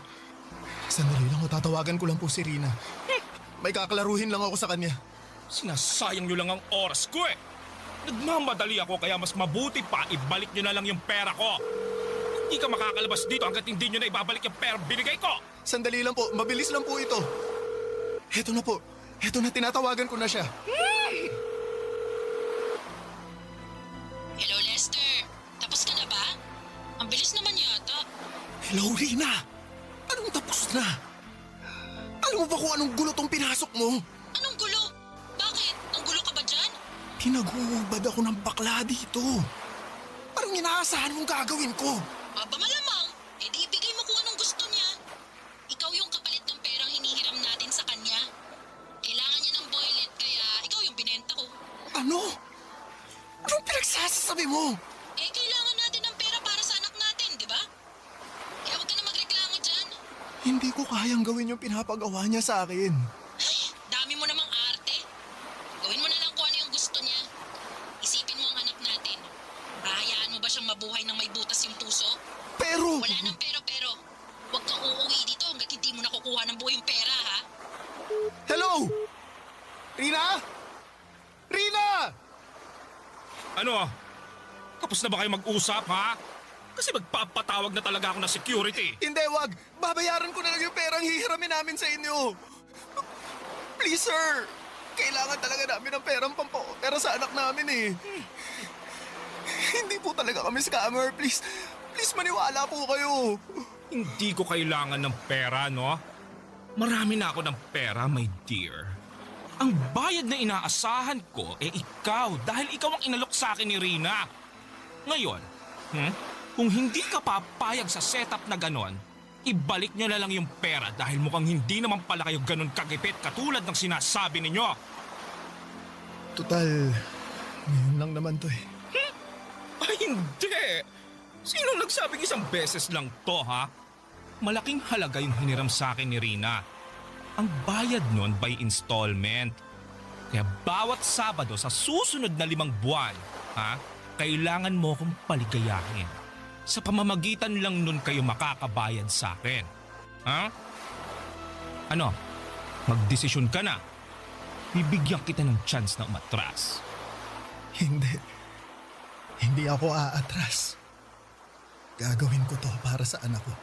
Sandali lang ho, tatawagan ko lang po si Rina. May kakalaruhin lang ako sa kanya. Sinasayang nyo lang ang oras ko eh. Nagmamadali ako kaya mas mabuti pa ibalik nyo na lang yung pera ko. Hindi ka makakalabas dito hanggat hindi nyo na ibabalik yung pera binigay ko. Sandali lang po, mabilis lang po ito. Heto na po, heto na, tinatawagan ko na siya. Hello, Lester. Tapos ka na ba? Ang bilis naman yata. Hello, Rina. Anong tapos na? Alam mo ba kung anong gulo tong pinasok mo? Anong gulo? Bakit? Ang gulo ka ba dyan? Pinaghubad ako ng bakla dito. Parang inaasahan mong gagawin ko. Aba malamang. Eh di ibigay mo kung anong gusto niya. Ikaw yung kapalit ng perang hinihiram natin sa kanya. Kailangan niya ng boylet kaya ikaw yung binenta ko. Ano? Anong pinagsasabi mo? Eh kailangan natin ng pera para sa anak natin, di ba? Kaya huwag ka na magreklamo dyan. Hindi ko kayang gawin yung pinapagawa niya sa akin. Ay, dami mo namang arte. Gawin mo na lang kung ano yung gusto niya. Isipin mo ang anak natin. Hahayaan mo ba siyang mabuhay ng may butas yung puso? Pero... Wala nang pero. Huwag kang uuwi dito hanggat hindi mo nakukuha ng buo yung pera, ha? Hello? Rina? Rina! Ano? Tapos na ba kayo mag-usap, ha? Kasi magpapatawag na talaga ako ng security. Hindi, wag. Babayaran ko na lang yung perang hihiramin namin sa inyo. Please, sir. Kailangan talaga namin ng pera sa anak namin eh. Hindi po talaga kami scammer. Please maniwala po kayo. Hindi ko kailangan ng pera, no? Marami na ako ng pera, my dear. Ang bayad na inaasahan ko, ikaw dahil ikaw ang inalok sa akin ni Rina. Ngayon, kung hindi ka papayag sa setup na ganon, ibalik nyo na lang yung pera dahil mukhang hindi naman pala kayo ganon kagipit katulad ng sinasabi ninyo. Total, ngayon lang naman to eh. Ay, hindi! Sinong nagsabing isang beses lang to, ha? Malaking halaga yung hiniram sa akin ni Rina. Ang bayad nun by installment. Kaya bawat Sabado sa susunod na 5 buwan, ha? Kailangan mo kong paligayahin. Sa pamamagitan lang nun kayo makakabayad sa akin. Ha? Ano? Magdesisyon ka na. Bibigyan kita ng chance na umatras. Hindi ako aatras. Gagawin ko to para sa anak ko.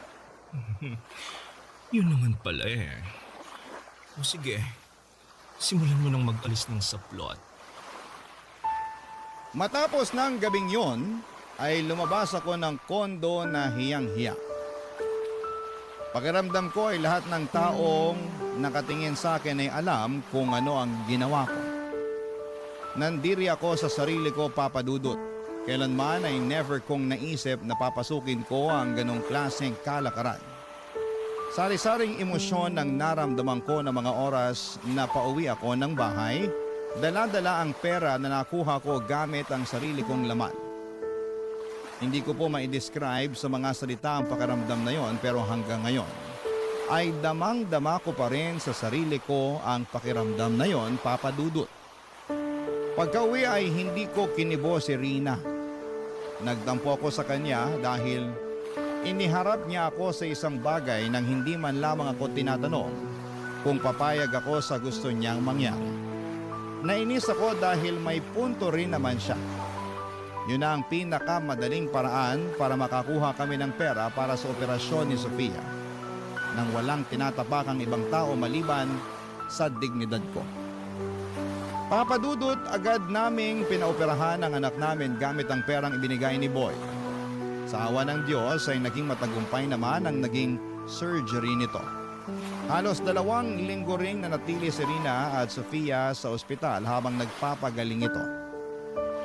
Yun naman pala eh. O sige, simulan mo nang mag-alis ng saplot. Matapos ng gabing yon, ay lumabas ako ng kondo na hiyang-hiya. Pakiramdam ko ay lahat ng taong nakatingin sa akin ay alam kung ano ang ginawa ko. Nandiri ako sa sarili ko, Papa Dudut. Kailanman ay never kong naisip na papasukin ko ang ganong klaseng kalakaran. Sari-saring emosyon ang naramdaman ko ng mga oras na pauwi ako ng bahay. Dala-dala ang pera na nakuha ko gamit ang sarili kong laman. Hindi ko po ma-describe sa mga salita ang pakiramdam na yon, pero hanggang ngayon ay damang-dama ko pa rin sa sarili ko ang pakiramdam na yon, Papa Dudut. Pagka-uwi ay hindi ko kinibo si Rina. Nagtampo ako sa kanya dahil iniharap niya ako sa isang bagay nang hindi man lamang ako tinatanong kung papayag ako sa gusto niyang mangyari. Nainis ako dahil may punto rin naman siya. Yun na ang pinakamadaling paraan para makakuha kami ng pera para sa operasyon ni Sofia nang walang tinatapakang ibang tao maliban sa dignidad ko. Papa Dudut, agad naming pinaoperahan ang anak namin gamit ang perang ibinigay ni Boy. Sa awa ng Diyos ay naging matagumpay naman ang naging surgery nito. Halos 2 linggo ring nanatili si Rina at Sofia sa ospital habang nagpapagaling ito.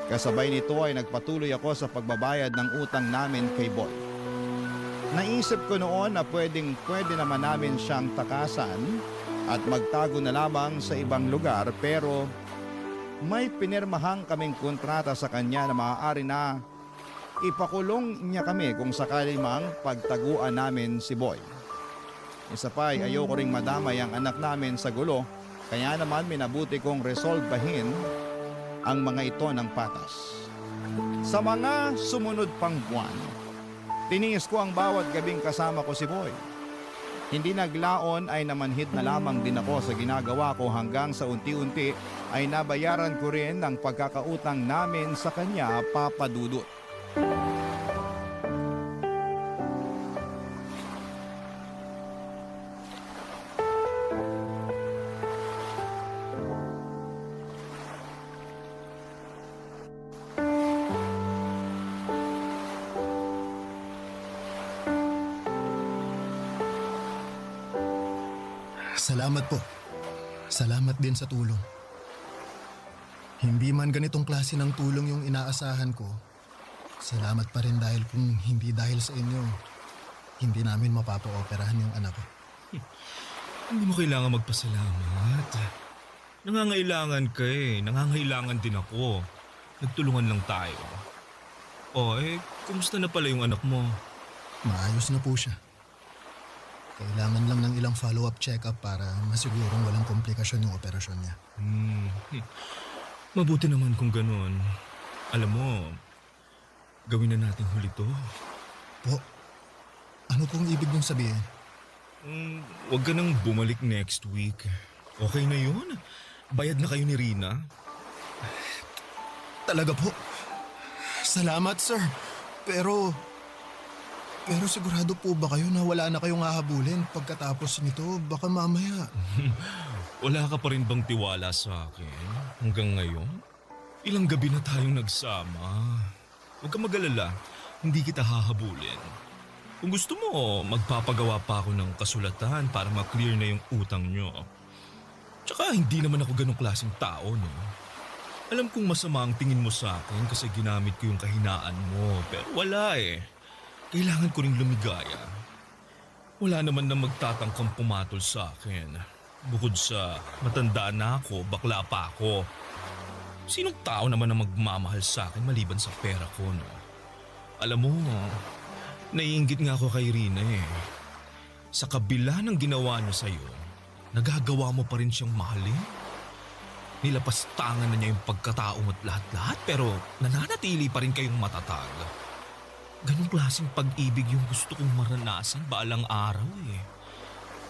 Kasabay nito ay nagpatuloy ako sa pagbabayad ng utang namin kay Boy. Naisip ko noon na pwede naman namin siyang takasan at magtago na lamang sa ibang lugar, pero may pinirmahang kaming kontrata sa kanya na maaari na ipakulong niya kami kung sakali mang pagtaguan namin si Boy. Isa pa ay ayoko ring madamay ang anak namin sa gulo, kaya naman minabuti kong resolbahin ang mga ito ng patas. Sa mga sumunod pang buwan, tiniis ko ang bawat gabing kasama ko si Boy. Hindi naglaon ay namanhid na lamang din ako sa ginagawa ko hanggang sa unti-unti ay nabayaran ko rin ang pagkakautang namin sa kanya, Papa Dudut. Salamat po. Salamat din sa tulong. Hindi man ganitong klase ng tulong yung inaasahan ko, salamat pa rin dahil kung hindi dahil sa inyo, hindi namin mapapa-operahan yung anak ko. Hindi mo kailangan magpasalamat. Nangangailangan ka eh. Nangangailangan din ako. Nagtulungan lang tayo. Kumusta na pala yung anak mo? Maayos na po siya. Kailangan lang ng ilang follow-up check-up para masigurong walang komplikasyon yung operasyon niya. Mabuti naman kung ganun. Alam mo, gawin na natin huli to. Po, ano pong ibig mong sabihin? Huwag ka nang bumalik next week. Okay na yun. Bayad na kayo ni Rina. Talaga po? Salamat, sir. Pero sigurado po ba kayo na wala na kayong hahabulin pagkatapos nito? Baka mamaya. Wala ka pa rin bang tiwala sa akin hanggang ngayon? Ilang gabi na tayong nagsama. Huwag ka mag-alala, hindi kita hahabulin. Kung gusto mo, magpapagawa pa ako ng kasulatan para ma-clear na yung utang nyo. Tsaka hindi naman ako ganong klaseng tao, no? Alam kong masama ang tingin mo sa akin kasi ginamit ko yung kahinaan mo, pero wala eh. Kailangan ko ring lumigaya. Wala naman na magtatangkang pumatol sa akin. Bukod sa matandaan na ako, bakla pa ako. Sinong tao naman na magmamahal sa akin maliban sa pera ko, no? Alam mo, naiinggit nga ako kay Rina eh. Sa kabila ng ginawa niya sa'yo, nagagawa mo pa rin siyang mahalin. Nilapastangan na niya yung pagkatao at lahat-lahat pero nananatili pa rin kayong matatag. Ganong klaseng pag-ibig yung gusto kong maranasan balang araw eh.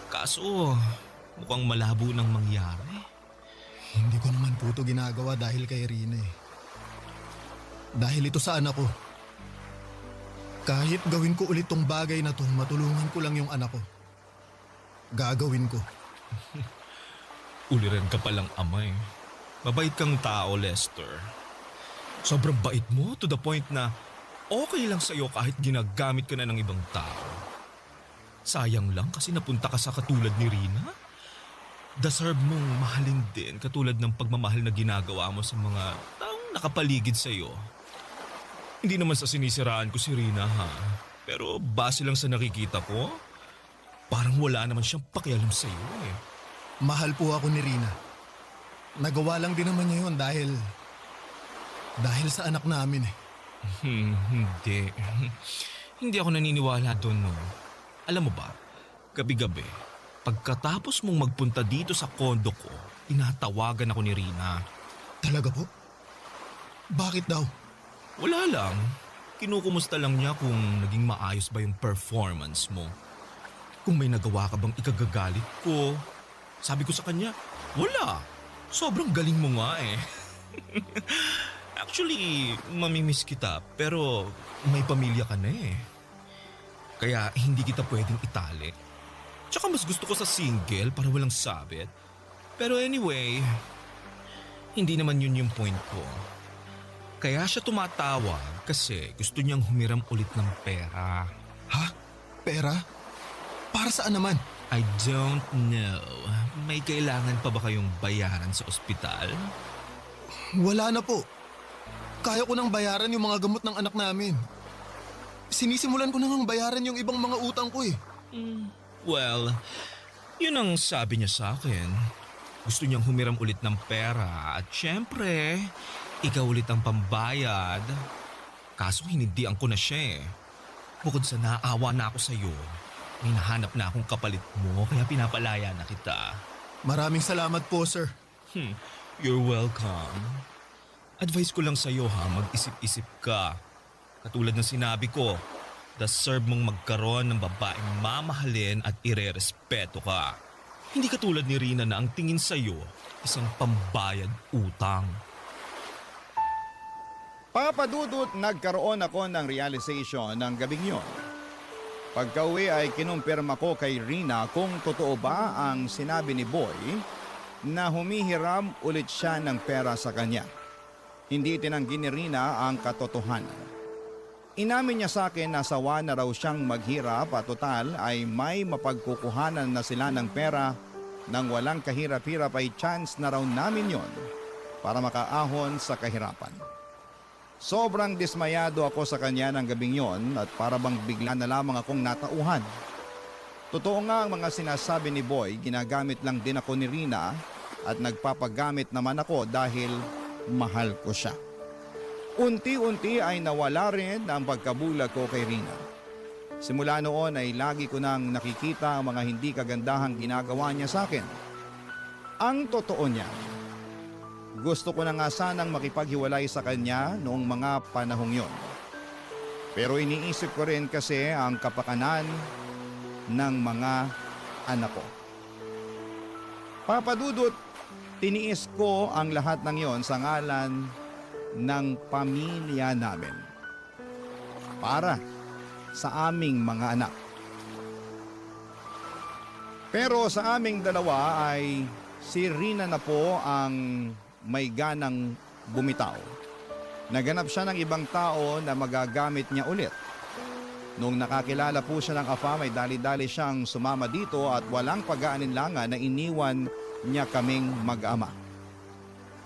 Kaso, mukhang malabo nang mangyari. Hindi ko naman po ito ginagawa dahil kay Rina eh. Dahil ito sa anak ko. Kahit gawin ko ulit tong bagay na to, matulungan ko lang yung anak ko. Gagawin ko. Uliran ka palang ama eh. Mabait kang tao, Lester. Sobrang bait mo to the point na okay lang sa'yo kahit ginagamit ka na ng ibang tao. Sayang lang kasi napunta ka sa katulad ni Rina. deserve mong mahalin din katulad ng pagmamahal na ginagawa mo sa mga taong nakapaligid sa'yo. Hindi naman sa sinisiraan ko si Rina ha, pero base lang sa nakikita ko, parang wala naman siyang pakialam sa'yo eh. Mahal po ako ni Rina. Nagawa lang din naman niya yun dahil sa anak namin eh. Hindi. Hindi ako naniniwala doon no. Alam mo ba, gabi-gabi, pagkatapos mong magpunta dito sa kondo ko, tinatawagan ako ni Rina. Talaga po? Bakit daw? Wala lang. Kinukumusta lang niya kung naging maayos ba yung performance mo. Kung may nagawa ka bang ikagagalit ko. Sabi ko sa kanya, wala. Sobrang galing mo nga eh. Actually, mamimiss kita pero may pamilya ka na eh. Kaya hindi kita pwedeng itali. Tsaka mas gusto ko sa single para walang sabit. Pero anyway, hindi naman yun yung point ko. Kaya siya tumatawag kasi gusto niyang humiram ulit ng pera. Ha? Pera? Para saan naman? I don't know. May kailangan pa ba kayong bayaran sa ospital? Wala na po. Kaya ko nang bayaran yung mga gamot ng anak namin. Sinisimulan ko nang bayaran yung ibang mga utang ko eh. Well, yun ang sabi niya sa akin. Gusto niyang humiram ulit ng pera at syempre, ikaw ulit ang pambayad. Kaso hinindihan ko na siya eh. Bukod sa naawa na ako sa'yo, may nahanap na akong kapalit mo kaya pinapalaya na kita. Maraming salamat po, sir. You're welcome. Advice ko lang sa'yo ha, mag-isip-isip ka. Katulad ng sinabi ko, deserve mong magkaroon ng babaeng mamahalin at irerespeto ka. Hindi katulad ni Rina na ang tingin sa'yo, isang pambayad utang. Papa Dudut, nagkaroon ako ng realization ng gabing yon. Pagka-uwi ay kinumpirma ko kay Rina kung totoo ba ang sinabi ni Boy na humihiram ulit siya ng pera sa kanya. Hindi tinanggi ni Rina ang katotohanan. Inamin niya sa akin na sawa na raw siyang maghirap at total ay may mapagkukuhanan na sila ng pera nang walang kahirap-hirap ay chance na raw namin yon para makaahon sa kahirapan. Sobrang dismayado ako sa kanya ng gabing yon at para bang bigla na lamang akong natauhan. Totoo nga ang mga sinasabi ni Boy, ginagamit lang din ako ni Rina at nagpapagamit naman ako dahil mahal ko siya. Unti-unti ay nawala rin ang pagkabulag ko kay Rina. Simula noon ay lagi ko nang nakikita ang mga hindi kagandahang ginagawa niya sa akin. Ang totoo niya, gusto ko na nga sanang makipaghiwalay sa kanya noong mga panahong yon. Pero iniisip ko rin kasi ang kapakanan ng mga anak ko. Papa Dudut, tiniis ko ang lahat ng yon sa ngalan ng pamilya namin. Para sa aming mga anak. Pero sa aming dalawa ay si Rina na po ang may ganang bumitaw. Naganap siya ng ibang tao na magagamit niya ulit. Nung nakakilala po siya ng AFAM ay dali-dali siyang sumama dito at walang pag-aalinlangan na iniwan niya kaming mag-ama.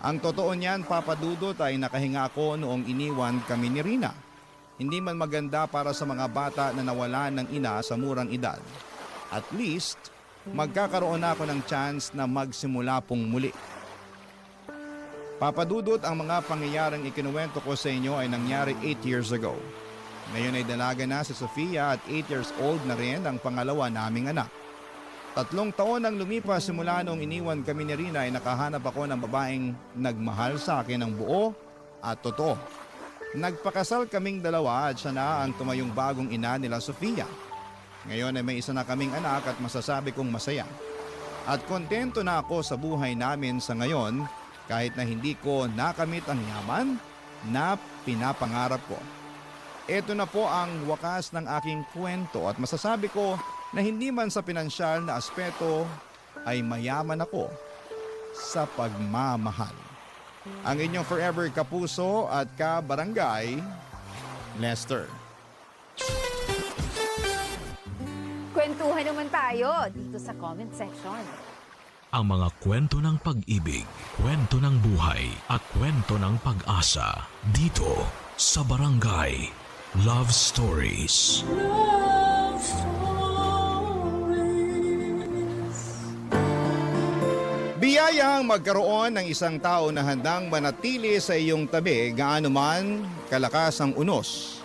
Ang totoo niyan, Papa Dudut, ay nakahinga ako noong iniwan kami ni Rina. Hindi man maganda para sa mga bata na nawalan ng ina sa murang edad. At least, magkakaroon ako ng chance na magsimula pong muli. Papa Dudut, ang mga pangyayaring ikinuwento ko sa inyo ay nangyari 8 years ago. Ngayon ay dalaga na si Sofia at 8 years old na rin ang pangalawa naming anak. 3 taon ang lumipas simula nung iniwan kami ni Rina ay nakahanap ako ng babaeng nagmahal sa akin ng buo at totoo. Nagpakasal kaming dalawa at siya na ang tumayong bagong ina nila Sofia. Ngayon ay may isa na kaming anak at masasabi kong masaya. At kontento na ako sa buhay namin sa ngayon kahit na hindi ko nakamit ang yaman na pinapangarap ko. Ito na po ang wakas ng aking kwento at masasabi ko na hindi man sa pinansyal na aspeto ay mayaman ako sa pagmamahal. Ang inyong forever kapuso at kabarangay, Lester. Kwentuhan naman tayo dito sa comment section. ang mga kwento ng pag-ibig, kwento ng buhay at kwento ng pag-asa dito sa Barangay Love Stories. Biyayang magkaroon ng isang tao na handang manatili sa iyong tabi gaano man kalakas ang unos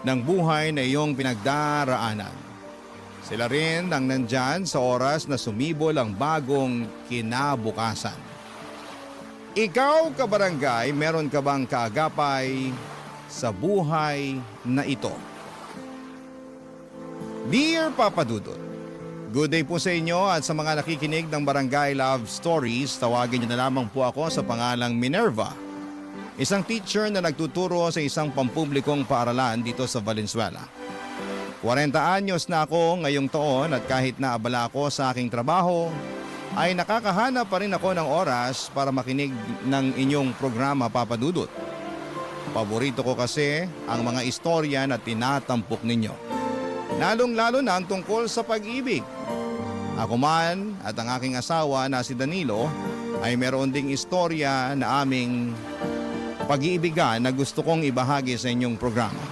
ng buhay na iyong pinagdaraanan. Sila rin ang nandyan sa oras na sumibol ang bagong kinabukasan. Ikaw, kabarangay, meron ka bang kaagapay sa buhay na ito? Dear Papa Dudut, good day po sa inyo at sa mga nakikinig ng Barangay Love Stories, tawagin niyo na lamang po ako sa pangalang Minerva. Isang teacher na nagtuturo sa isang pampublikong paaralan dito sa Valenzuela. 40 anyos na ako ngayong taon at kahit na abala ako sa aking trabaho, ay nakakahanap pa rin ako ng oras para makinig ng inyong programa, Papa Dudut. Paborito ko kasi ang mga istorya na tinatampok ninyo. Lalong-lalo na ang tungkol sa pag-ibig. Ako man at ang aking asawa na si Danilo ay meron ding istorya na aming pag-iibigan na gusto kong ibahagi sa inyong programa.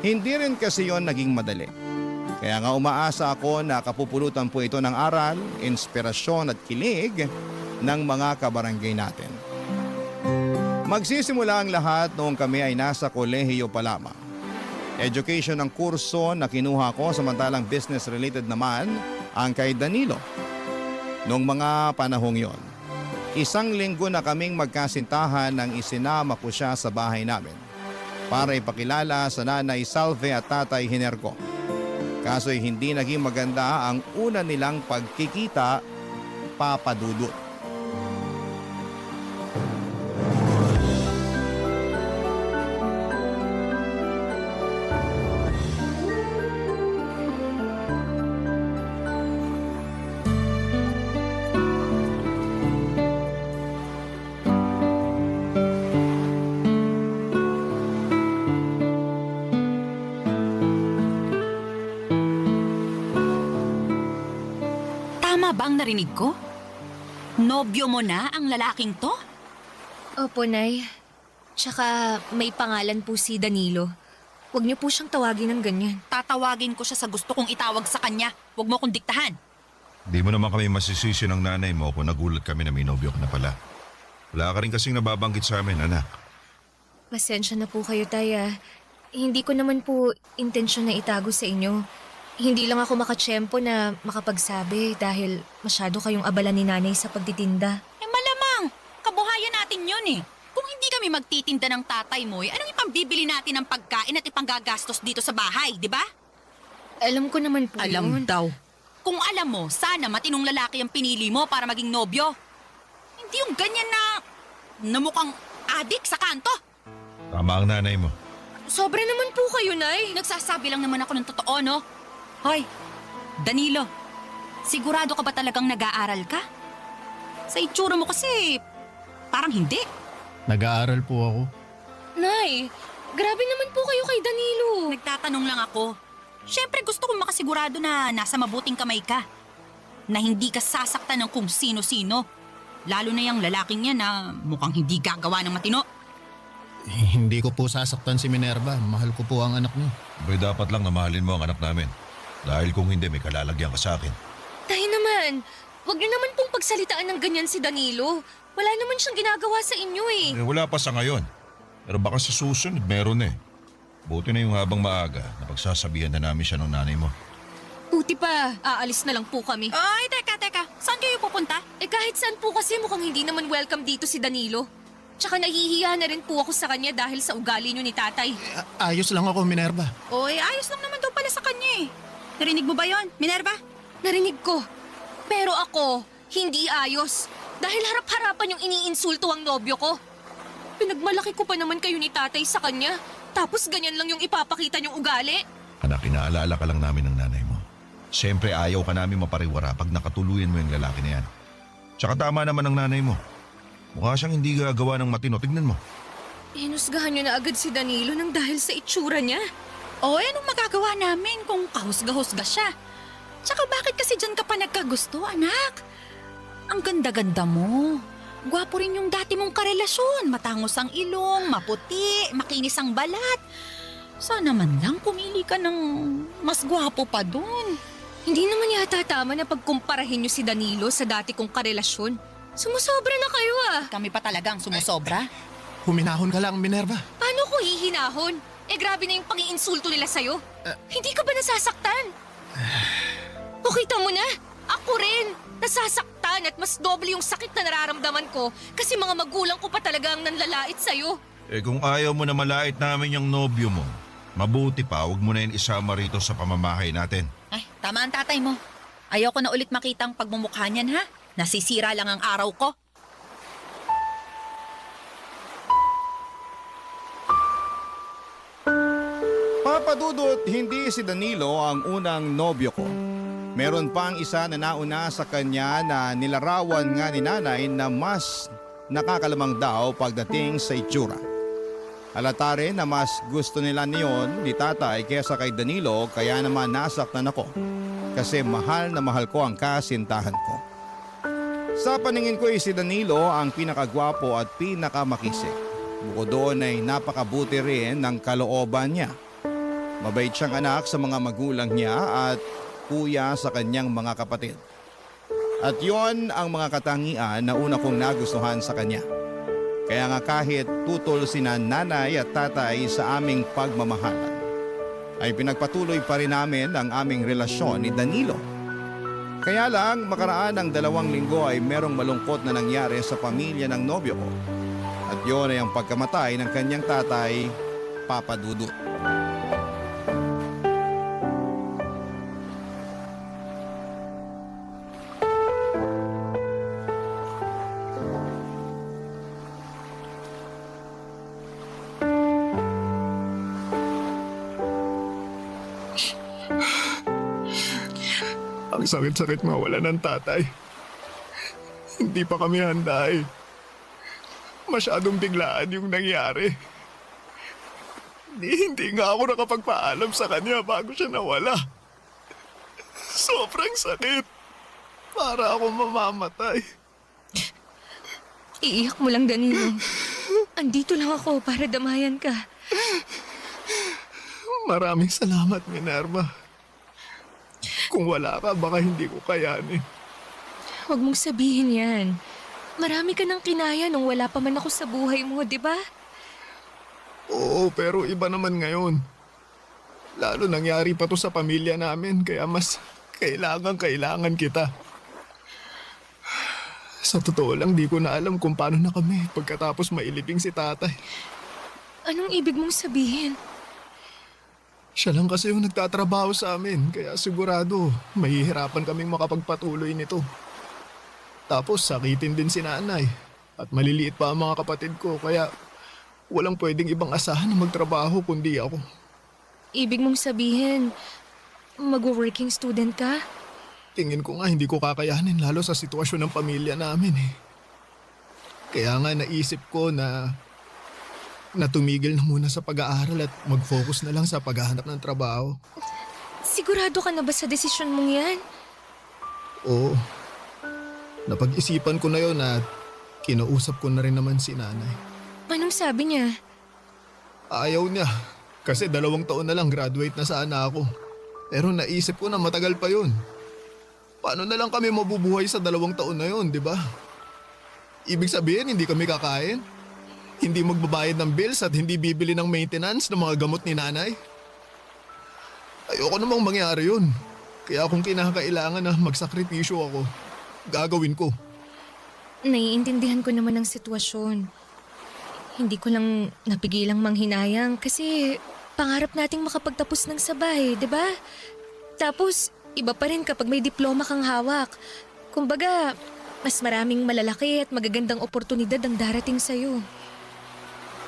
Hindi rin kasi yon naging madali. Kaya nga umaasa ako na kapupulutan po ito ng aral, inspirasyon at kilig ng mga kabarangay natin. Magsisimula ang lahat noong kami ay nasa kolehiyo pa lamang. Education ang kurso na kinuha ko, samantalang business-related naman ang kay Danilo. Noong mga panahong yon, 1 linggo na kaming magkasintahan nang isinama ko siya sa bahay namin para ipakilala sa nanay Salve at tatay Hinerko. Kaso'y hindi naging maganda ang una nilang pagkikita, Papa Dudut. Tama ba ang narinig ko? Nobyo mo na ang lalaking to? Opo, Nay. Tsaka may pangalan po si Danilo. Huwag niyo po siyang tawagin ng ganyan. Tatawagin ko siya sa gusto kong itawag sa kanya. Huwag mo kong diktahan. Di mo naman kami masisisi ng nanay mo kung nagulat kami na may nobyo ka na pala. Wala ka rin kasing nababanggit sa amin, anak. Pasensya na po kayo, Tay. Hindi ko naman po intensyon na itago sa inyo. Hindi lang ako makatsyempo na makapagsabi dahil masyado kayong abala ni Nanay sa pagtitinda. Malamang, kabuhayan natin yun eh. Kung hindi kami magtitinda ng tatay mo, anong ipambibili natin ng pagkain at ipanggagastos dito sa bahay, di ba? Alam ko naman po yun. daw. Kung alam mo, sana matinong lalaki ang pinili mo para maging nobyo. Hindi yung ganyan na mukhang adik sa kanto. Tama ang nanay mo. Sobra naman po kayo, Nay. Nagsasabi lang naman ako ng totoo, no? Hoy, Danilo, sigurado ka ba talagang nag-aaral ka? Sa itsura mo kasi, parang hindi. Nag-aaral po ako. Nay, grabe naman po kayo kay Danilo. Nagtatanong lang ako. Siyempre gusto kong makasigurado na nasa mabuting kamay ka. Na hindi ka sasaktan ng kung sino-sino. Lalo na yung lalaking yan na mukhang hindi gagawa ng matino. Hindi ko po sasaktan si Minerva. Mahal ko po ang anak niyo. Abay, dapat lang na mahalin mo ang anak namin. Dahil kung hindi, may kalalagyan ka sa akin. Tay naman, huwag niyo naman pong pagsalitaan ng ganyan si Danilo. Wala naman siyang ginagawa sa inyo eh. Wala pa sa ngayon. Pero baka sa susunod, meron eh. Buti na yung habang maaga na pagsasabihan na namin siya ng nanay mo. Buti pa, aalis na lang po kami. Ay, teka. Saan kayo pupunta? Kahit saan po kasi mukhang hindi naman welcome dito si Danilo. Tsaka nahihiya na rin po ako sa kanya dahil sa ugali niyo ni tatay. Ayos lang ako, Minerva. Oy, ayos lang naman daw pala sa kanya eh. Narinig mo ba yon, Minerva? Narinig ko. Pero ako, hindi ayos. Dahil harap-harapan yung iniinsulto ang nobyo ko. Pinagmalaki ko pa naman kayo ni tatay sa kanya. Tapos ganyan lang yung ipapakita niyong ugali. Anak, inaalala ka lang namin ng nanay mo. Siyempre ayaw ka namin mapariwara pag nakatuluyan mo yung lalaki na yan. Tsaka tama naman ang nanay mo. Mukha siyang hindi gagawa ng matino. Tignan mo. Hinusgahan niyo na agad si Danilo nang dahil sa itsura niya. O, anong magagawa namin kung kahusga-husga siya? Tsaka bakit kasi dyan ka pa nagkagusto, anak? Ang ganda-ganda mo. Gwapo rin yung dati mong karelasyon. Matangos ang ilong, maputi, makinis ang balat. Sana man lang pumili ka ng mas gwapo pa dun. Hindi naman yata tama na pagkumparahin niyo si Danilo sa dati kong karelasyon. Sumusobra na kayo ah. Kami pa talagang sumusobra. Huminahon ka lang, Minerva. Paano ko hihinahon? Grabe na yung pang-iinsulto nila sa'yo. Hindi ka ba nasasaktan? O kita mo na, ako rin. Nasasaktan at mas doble yung sakit na nararamdaman ko kasi mga magulang ko pa talaga ang nanlalait sa'yo. Kung ayaw mo na malait namin yung nobyo mo, mabuti pa huwag mo na yun isama rito sa pamamahay natin. Ay, tama ang tatay mo. Ayoko na ulit makita ang pagmumukha niyan, ha? Nasisira lang ang araw ko. Papa Dudut, hindi si Danilo ang unang nobyo ko. Meron pang isa na nauna sa kanya na nilarawan nga ni nanay na mas nakakalamang daw pagdating sa itsura. Halata rin na mas gusto nila niyon ni tatay kesa kay Danilo kaya naman nasaktan ako kasi mahal na mahal ko ang kasintahan ko. Sa paningin ko si Danilo ang pinakagwapo at pinakamakisig. Bukod doon ay napakabuti rin ng kalooban niya. Mabait siyang anak sa mga magulang niya at kuya sa kanyang mga kapatid. At yon ang mga katangian na una kong nagustuhan sa kanya. Kaya nga kahit tutol sina nanay at tatay sa aming pagmamahalan, ay pinagpatuloy pa rin namin ang aming relasyon ni Danilo. Kaya lang makaraan ng 2 linggo ay merong malungkot na nangyari sa pamilya ng nobyo ko. At yon ay ang pagkamatay ng kanyang tatay, Papa Dudut. Ang sakit-sakit mawala ng tatay. Hindi pa kami handa eh. Masyadong biglaan yung nangyari. Hindi nga ako nakapagpaalam sa kanya bago siya nawala. Sobrang sakit. Para ako mamamatay. Iiyak mo lang, Danilo. Andito lang ako para damayan ka. Maraming salamat, Minerva. Kung wala ka, baka hindi ko kayanin. Huwag mong sabihin yan. Marami ka nang kinaya nung wala pa man ako sa buhay mo, di ba? Oo, pero iba naman ngayon. Lalo nangyari pa to sa pamilya namin, kaya mas kailangan kita. Sa totoo lang, di ko na alam kung paano na kami pagkatapos mailibing si tatay. Anong ibig mong sabihin? Siya lang kasi yung nagtatrabaho sa amin, kaya sigurado mahihirapan kaming makapagpatuloy nito. Tapos sakitin din si nanay at maliliit pa ang mga kapatid ko, kaya walang pwedeng ibang asahan na magtrabaho kundi ako. Ibig mong sabihin, mag-working student ka? Tingin ko nga hindi ko kakayanin lalo sa sitwasyon ng pamilya namin eh. Kaya nga naisip ko na tumigil na muna sa pag-aaral at mag-focus na lang sa paghahanap ng trabaho. Sigurado ka na ba sa desisyon mong yan? Oo. Napag-isipan ko na yun at kinausap ko na rin naman si nanay. Anong sabi niya? Ayaw niya kasi 2 taon na lang graduate na sana ako. Pero naisip ko na matagal pa yun. Paano na lang kami mabubuhay sa 2 taon na yun, di ba? Ibig sabihin hindi kami kakain? Hindi magbabayad ng bills at hindi bibili ng maintenance ng mga gamot ni nanay? Ayoko namang mangyari yun. Kaya kung kinakailangan na magsakripisyo ako, gagawin ko. Naiintindihan ko naman ang sitwasyon. Hindi ko lang napigilang manghinayang kasi pangarap nating makapagtapos ng sabay, di ba? Tapos, iba pa rin kapag may diploma kang hawak. Kumbaga, mas maraming malalaki at magagandang oportunidad ang darating sa'yo.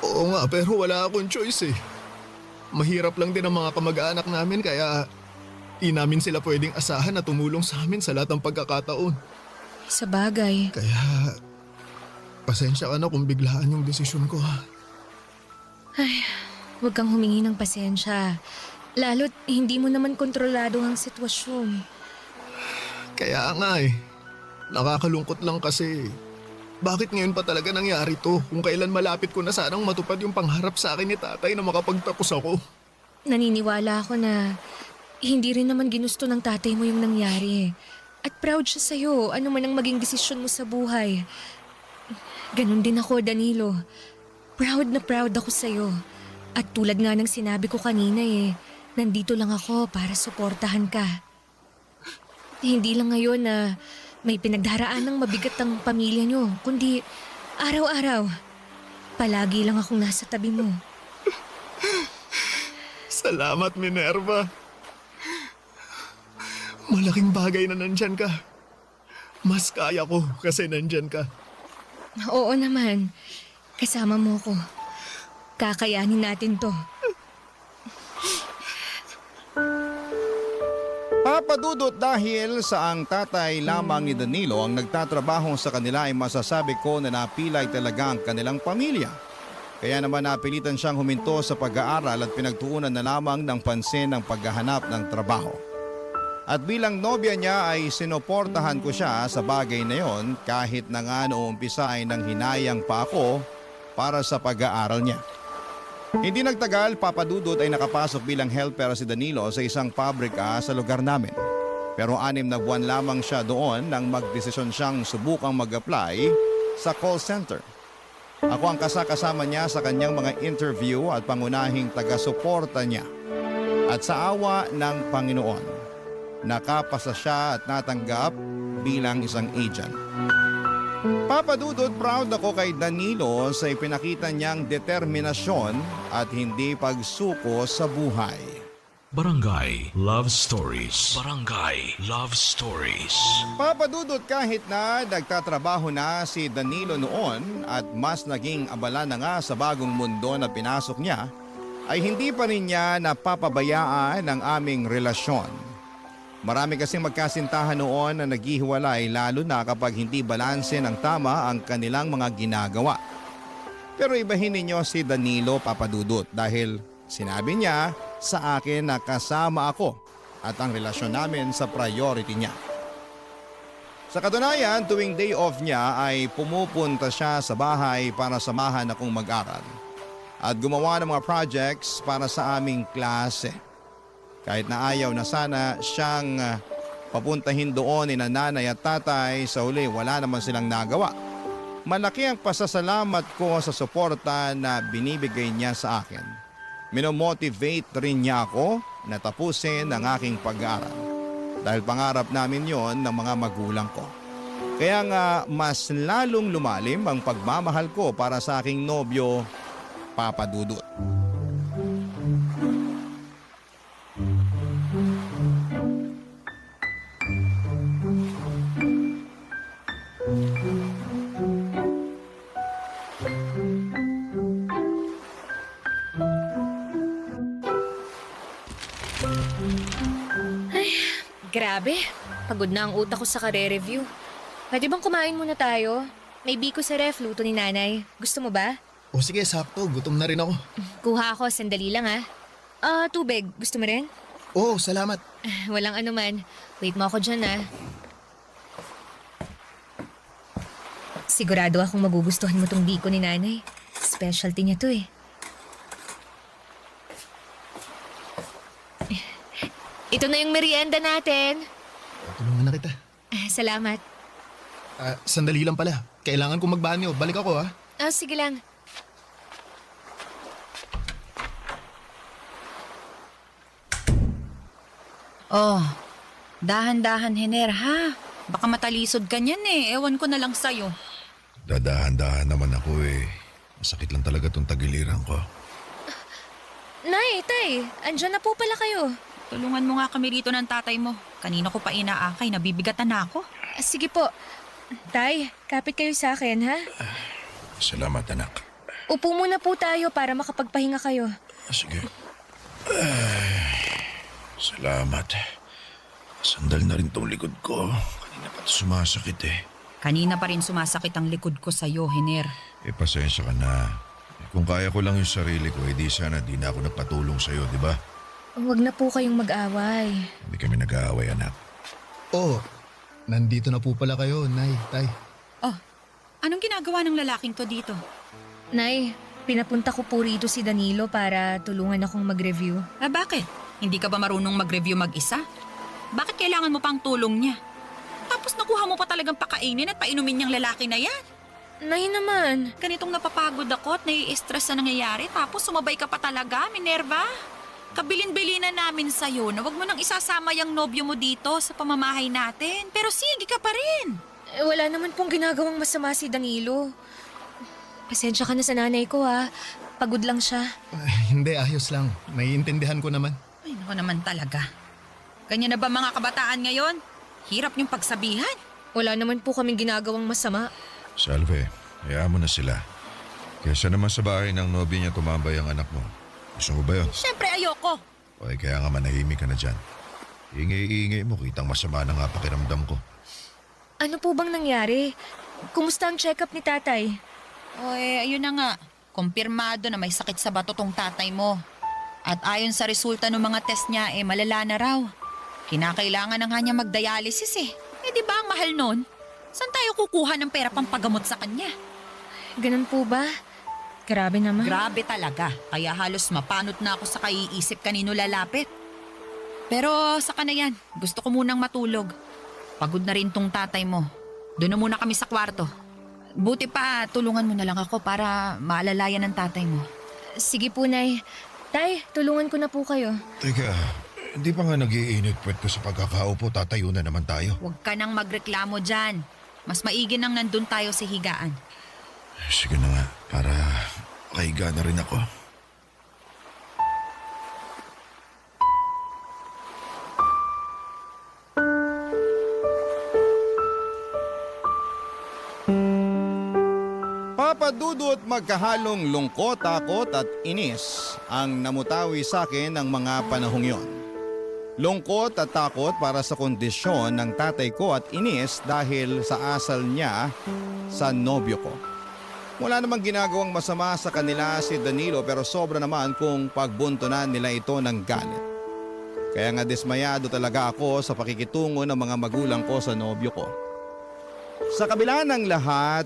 Oo nga, pero wala akong choice eh. Mahirap lang din ang mga kamag-anak namin kaya di namin sila pwedeng asahan na tumulong sa amin sa lahat ng pagkakataon. Sa bagay. Kaya, pasensya ka na kung biglaan yung desisyon ko ha. Ay, huwag kang humingi ng pasensya. Lalo't hindi mo naman kontrolado ang sitwasyon. Kaya nga eh. Nakakalungkot lang kasi. Bakit ngayon pa talaga nangyari to? Kung kailan malapit ko na sanang matupad yung pangharap sa akin ni tatay na makapagtapos ako. Naniniwala ako na hindi rin naman ginusto ng tatay mo yung nangyari. At proud siya sa'yo, ano man ang maging desisyon mo sa buhay. Ganon din ako, Danilo. Proud na proud ako sa'yo. At tulad nga ng sinabi ko kanina nandito lang ako para suportahan ka. Hindi lang ngayon na may pinagdaraan ng mabigat ang pamilya nyo, kundi araw-araw, palagi lang akong nasa tabi mo. Salamat, Minerva. Malaking bagay na nandyan ka. Mas kaya ko kasi nandyan ka. Oo naman, kasama mo ko. Kakayanin natin to. Papadudot, dahil sa ang tatay lamang ni Danilo ang nagtatrabaho sa kanila ay masasabi ko na napilay talaga ang kanilang pamilya. Kaya naman napilitan siyang huminto sa pag-aaral at pinagtuunan na lamang ng pansin ang paghahanap ng trabaho. At bilang nobya niya ay sinuportahan ko siya sa bagay na yon kahit na nga noong umpisa ay nang hinayang pa ako para sa pag-aaral niya. Hindi nagtagal, Papadudot, ay nakapasok bilang helper si Danilo sa isang pabrika sa lugar namin. Pero 6 na buwan lamang siya doon nang magdesisyon siyang subukang mag-apply sa call center. Ako ang kasama niya sa kanyang mga interview at pangunahing taga-suporta niya. At sa awa ng Panginoon, nakapasa siya at natanggap bilang isang agent. Papadudot, proud ako kay Danilo sa ipinakita niyang determinasyon at hindi pagsuko sa buhay. Barangay Love Stories. Barangay Love Stories. Papadudot, kahit na nagtatrabaho na si Danilo noon at mas naging abala na nga sa bagong mundo na pinasok niya, ay hindi pa rin niya napapabayaan ang aming relasyon. Marami kasing magkasintahan noon na naghihiwalay lalo na kapag hindi balanse ng tama ang kanilang mga ginagawa. Pero ibahin ninyo si Danilo, Papadudot, dahil sinabi niya sa akin na kasama ako at ang relasyon namin sa priority niya. Sa katunayan, tuwing day off niya ay pumupunta siya sa bahay para samahan akong mag-aral at gumawa ng mga projects para sa aming klase. Kahit na ayaw na sana siyang papuntahin doon ni nanay at tatay, sa huli wala naman silang nagawa. Malaki ang pasasalamat ko sa suporta na binibigay niya sa akin. Minomotivate rin niya ako na tapusin ang aking pag-aaral. Dahil pangarap namin yon ng mga magulang ko. Kaya nga mas lalong lumalim ang pagmamahal ko para sa aking nobyo, Papadudot. Grabe, pagod na ang utak ko sa kare-review. Pwede bang kumain muna tayo? May biko sa ref, luto ni nanay. Gusto mo ba? O sige, sakto. Gutom na rin ako. Kuha ako, sandali lang ha. Tubig. Gusto mo rin? Oo, salamat. Walang anuman. Wait mo ako dyan ha. Sigurado akong magugustuhan mo tong biko ni nanay. Specialty niya to eh. Ito na yung merienda natin. Tulungan na kita. Salamat. Sandali lang pala. Kailangan kong magbanyo. Balik ako ha. Sige lang. Oh, dahan-dahan, Hiner, ha? Baka matalisod ka niyan eh. Ewan ko na lang sa'yo. Dadahan-dahan naman ako eh. Masakit lang talaga tong tagiliran ko. Nay, tay, andyan na po pala kayo. Tulungan mo nga kami rito ng tatay mo. Kanina ko pa inaakay, nabibigatan na ako. Sige po. Tay, kapit kayo sa akin, ha? Salamat, anak. Upo muna po tayo para makapagpahinga kayo. Sige. Salamat. Sandal na rin tong likod ko. Kanina pa sumasakit eh. Kanina pa rin sumasakit ang likod ko sa'yo, Hiner. Pasensya ka na. Kung kaya ko lang yung sarili ko, di sana di na ako nagpatulong sa'yo, di ba? Huwag na po kayong mag-away. Hindi kami nag-aaway, anak. Oo, nandito na po pala kayo, Nay, Tay. Oh, anong ginagawa ng lalaking to dito? Nay, pinapunta ko po rito si Danilo para tulungan akong mag-review. Bakit? Hindi ka ba marunong mag-review mag-isa? Bakit kailangan mo pang tulong niya? Tapos nakuha mo pa talagang pakainin at painumin niyang lalaki na yan. Nay naman. Ganitong napapagod ako at nai-stress na nangyayari tapos sumabay ka pa talaga, Minerva. Kabilin-bilinan namin sa'yo na wag mo nang isasama yung nobyo mo dito sa pamamahay natin. Pero sige ka pa rin. Wala naman pong ginagawang masama si Danilo. Pasensya ka na sa nanay ko ha. Pagod lang siya. Hindi, ayos lang. Naiintindihan ko naman. Ay, naku naman talaga. Ganyan na ba mga kabataan ngayon? Hirap niyong pagsabihan. Wala naman po kaming ginagawang masama. Salve, hayaan mo na sila. Kesa naman sa bahay ng nobya niya tumambay ang anak mo. Gusto mo ba yun? Siyempre ayoko. Okay, kaya nga manahimik ka na dyan. Ingay-ingay mo, kitang masama na nga pakiramdam ko. Ano po bang nangyari? Kumusta ang check-up ni tatay? Ayun na nga. Kumpirmado na may sakit sa bato tong tatay mo. At ayon sa resulta ng mga test niya, malala na raw. Kinakailangan na nga niya mag-dialysis di ba ang mahal nun? Saan tayo kukuha ng pera pang pagamot sa kanya? Ganun po ba? Grabe naman. Grabe talaga. Kaya halos mapanot na ako sa kaiisip kanino lalapit. Pero saka na yan. Gusto ko munang matulog. Pagod na rin tong tatay mo. Doon na muna kami sa kwarto. Buti pa, tulungan mo na lang ako para maalalayan ng tatay mo. Sige po, Nay. Tay, tulungan ko na po kayo. Teka, hindi pa nga nag-iinit puwet ko sa pagkakaupo, tatayo na naman tayo. Huwag ka nang magreklamo dyan. Mas maigi nang nandun tayo sa higaan. Sige na nga, para makahiga na rin ako. Papa Dudut, magkahalong lungkot, takot at inis ang namutawi sa akin ng mga panahong yon. Lungkot at takot para sa kondisyon ng tatay ko at inis dahil sa asal niya sa nobyo ko. Wala namang ginagawang masama sa kanila si Danilo pero sobra naman kung pagbuntunan nila ito ng galit. Kaya nga dismayado talaga ako sa pakikitungo ng mga magulang ko sa nobyo ko. Sa kabila ng lahat,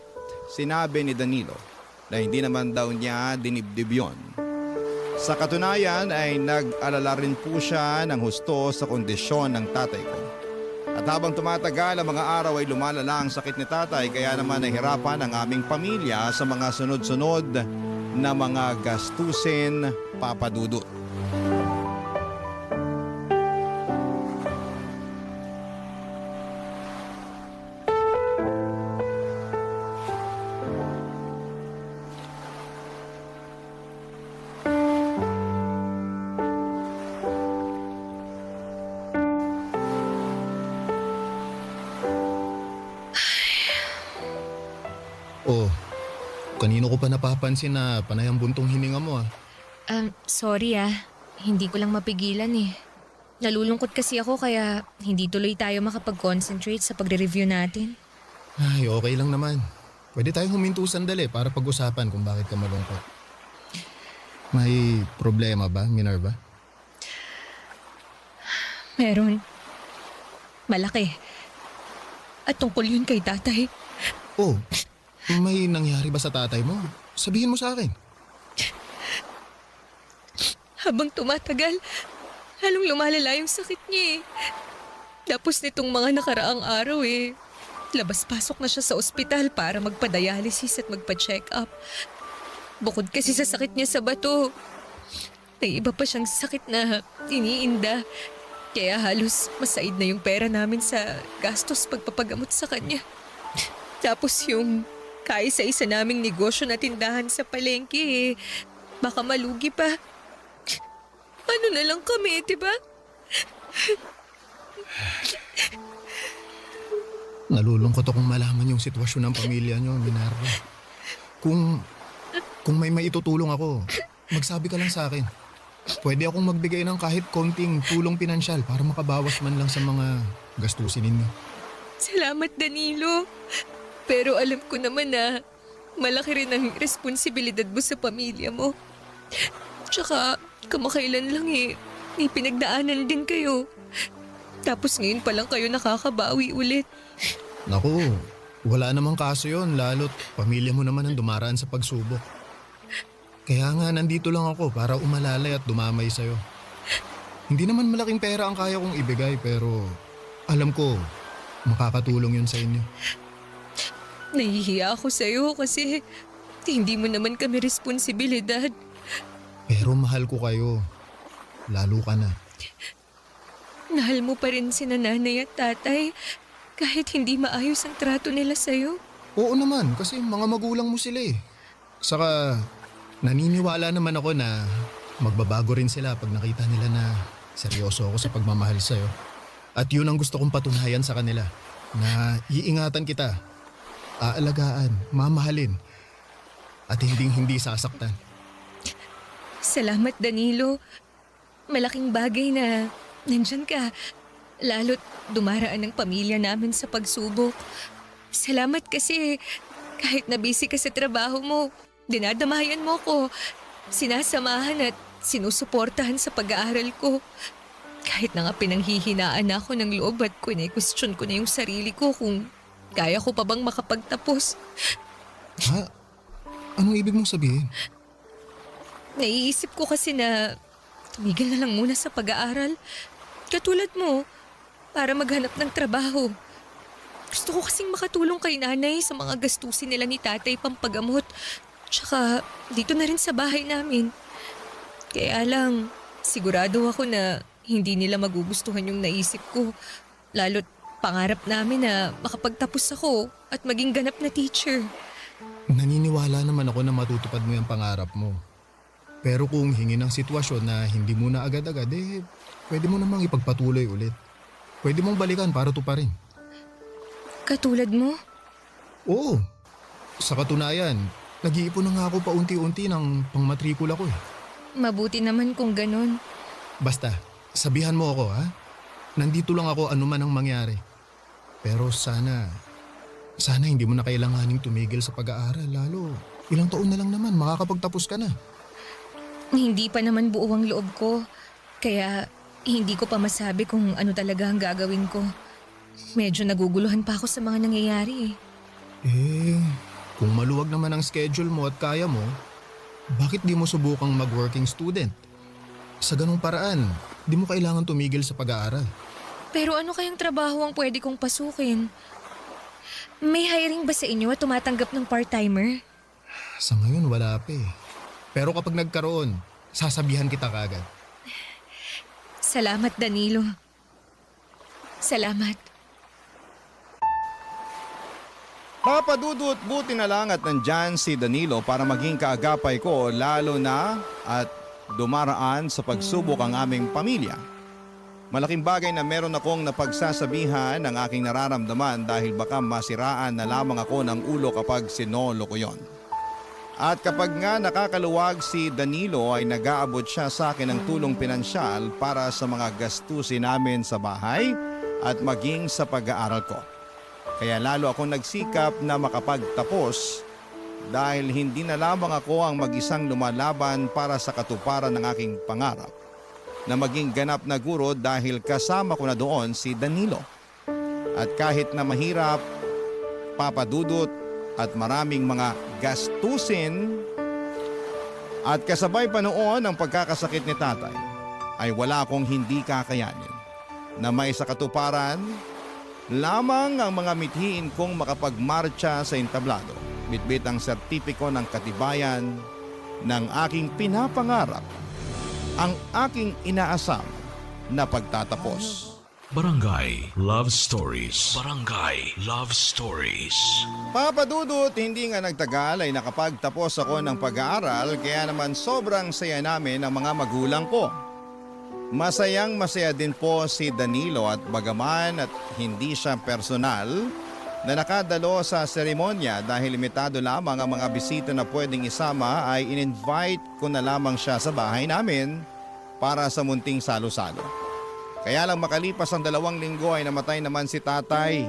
sinabi ni Danilo na hindi naman daw niya dinibdib yon. Sa katunayan ay nag-alala rin po siya ng husto sa kondisyon ng tatay ko. At habang tumatagal ang mga araw ay lumalala ang sakit ni tatay kaya naman nahirapan ang aming pamilya sa mga sunod-sunod na mga gastusin, Papa Dudut. Oh, kanino ko pa napapansin na panay ang buntong hininga mo Sorry Hindi ko lang mapigilan Nalulungkot kasi ako kaya hindi tuloy tayo makapag-concentrate sa pagre-review natin. Ay, okay lang naman. Pwede tayong huminto sandali para pag-usapan kung bakit ka malungkot. May problema ba, Minerva? Meron. Malaki. At tungkol yun kay tatay. Oh, may nangyari ba sa tatay mo? Sabihin mo sa akin. Habang tumatagal, lalong lumalala yung sakit niya Tapos nitong mga nakaraang araw labas-pasok na siya sa ospital para magpa-dialysis at magpa-check up. Bukod kasi sa sakit niya sa bato, may iba pa siyang sakit na iniinda. Kaya halos masaid na yung pera namin sa gastos pagpapagamot sa kanya. Tapos yung kaisa-isa naming negosyo na tindahan sa palengke baka malugi pa. Ano na lang kami, diba? Nalulungkot akong malaman yung sitwasyon ng pamilya niyo, Minerva. Kung may maitutulong ako, magsabi ka lang sa akin. Pwede akong magbigay ng kahit konting tulong pinansyal para makabawas man lang sa mga gastusin ninyo. Salamat, Danilo. Pero alam ko naman na malaki rin ang responsibilidad mo sa pamilya mo. Tsaka kamakailan lang may pinagdaanan din kayo. Tapos ngayon pa lang kayo nakakabawi ulit. Naku, wala namang kaso yon, lalo't pamilya mo naman ang dumaraan sa pagsubok. Kaya nga nandito lang ako para umalalay at dumamay sa'yo. Hindi naman malaking pera ang kaya kong ibigay pero alam ko makakatulong yun sa inyo. Nahihiya ako sa'yo kasi hindi mo naman kami responsibilidad. Pero mahal ko kayo. Lalo ka na. Mahal mo pa rin sina nanay at tatay kahit hindi maayos ang trato nila sa'yo. Oo naman, kasi mga magulang mo sila eh. Saka naniniwala naman ako na magbabago rin sila pag nakita nila na seryoso ako sa pagmamahal sa'yo. At yun ang gusto kong patunayan sa kanila. Na iingatan kita, aalagaan, mamahalin, at hindi sasaktan. Salamat, Danilo. Malaking bagay na nandyan ka. Lalo't dumaraan ng pamilya namin sa pagsubok. Salamat kasi kahit na busy ka sa trabaho mo, dinadamayan mo ko. Sinasamahan at sinusuportahan sa pag-aaral ko. Kahit na nga pinanghihinaan ako ng loob at question ko na yung sarili ko kung kaya ko pa bang makapagtapos. Ha? Anong ibig mong sabihin? Naiisip ko kasi na tumigil na lang muna sa pag-aaral. Katulad mo, para maghanap ng trabaho. Gusto ko kasing makatulong kay nanay sa mga gastusin nila ni tatay pampagamot. Tsaka dito na rin sa bahay namin. Kaya lang, sigurado ako na hindi nila magugustuhan yung naisip ko. Lalo't pangarap namin na makapagtapos ako at maging ganap na teacher. Naniniwala naman ako na matutupad mo yung pangarap mo. Pero kung hingi ng sitwasyon na hindi mo na agad-agad, pwede mo namang ipagpatuloy ulit. Pwede mong balikan para tuparin. Katulad mo? Oo. Sa katunayan, nag-iipon na nga ako paunti-unti ng pangmatrikula ko eh. Mabuti naman kung ganun. Basta, sabihan mo ako ha. Nandito lang ako anuman ang mangyari. Pero sana hindi mo na kailanganing tumigil sa pag-aaral. Lalo, ilang taon na lang naman, makakapagtapos ka na. Hindi pa naman buo ang loob ko. Kaya hindi ko pa masabi kung ano talaga ang gagawin ko. Medyo naguguluhan pa ako sa mga nangyayari eh. Kung maluwag naman ang schedule mo at kaya mo, bakit di mo subukang mag-working student? Sa ganung paraan, di mo kailangan tumigil sa pag-aaral. Pero ano kayang trabaho ang pwede kong pasukin? May hiring ba sa inyo at tumatanggap ng part-timer? Sa ngayon, wala pa eh. Pero kapag nagkaroon, sasabihan kita kagad. Salamat, Danilo. Salamat. Papa Dudut, buti na lang at nandyan si Danilo para maging kaagapay ko lalo na at dumaraan sa pagsubok ang aming pamilya. Malaking bagay na meron akong napagsasabihan ng aking nararamdaman dahil baka masiraan na lamang ako ng ulo kapag sinolo ko yon. At kapag nga nakakaluwag si Danilo ay nag-aabot siya sa akin ng tulong pinansyal para sa mga gastusin namin sa bahay at maging sa pag-aaral ko. Kaya lalo akong nagsikap na makapagtapos dahil hindi na lamang ako ang mag-isang lumalaban para sa katuparan ng aking pangarap na maging ganap na guro dahil kasama ko na doon si Danilo. At kahit na mahirap, Papa Dudut, at maraming mga gastusin at kasabay pa noon ang pagkakasakit ni tatay, ay wala akong hindi kakayanin na may sa katuparan lamang ang mga mithiin kong makapagmarcha sa entablado, bitbit ang sertipiko ng katibayan ng aking pinapangarap, ang aking inaasam na pagtatapos. Barangay Love Stories. Barangay Love Stories. Papa Dudut, hindi nga nagtagal ay nakapagtapos ako ng pag-aaral kaya naman sobrang saya namin ng mga magulang ko. Masayang masaya din po si Danilo at bagaman at hindi siya personal na nakadalo sa seremonya dahil limitado lamang ang mga bisita na pwedeng isama ay in-invite ko na lamang siya sa bahay namin para sa munting salo-salo. Kaya lang makalipas ang 2 linggo ay namatay naman si tatay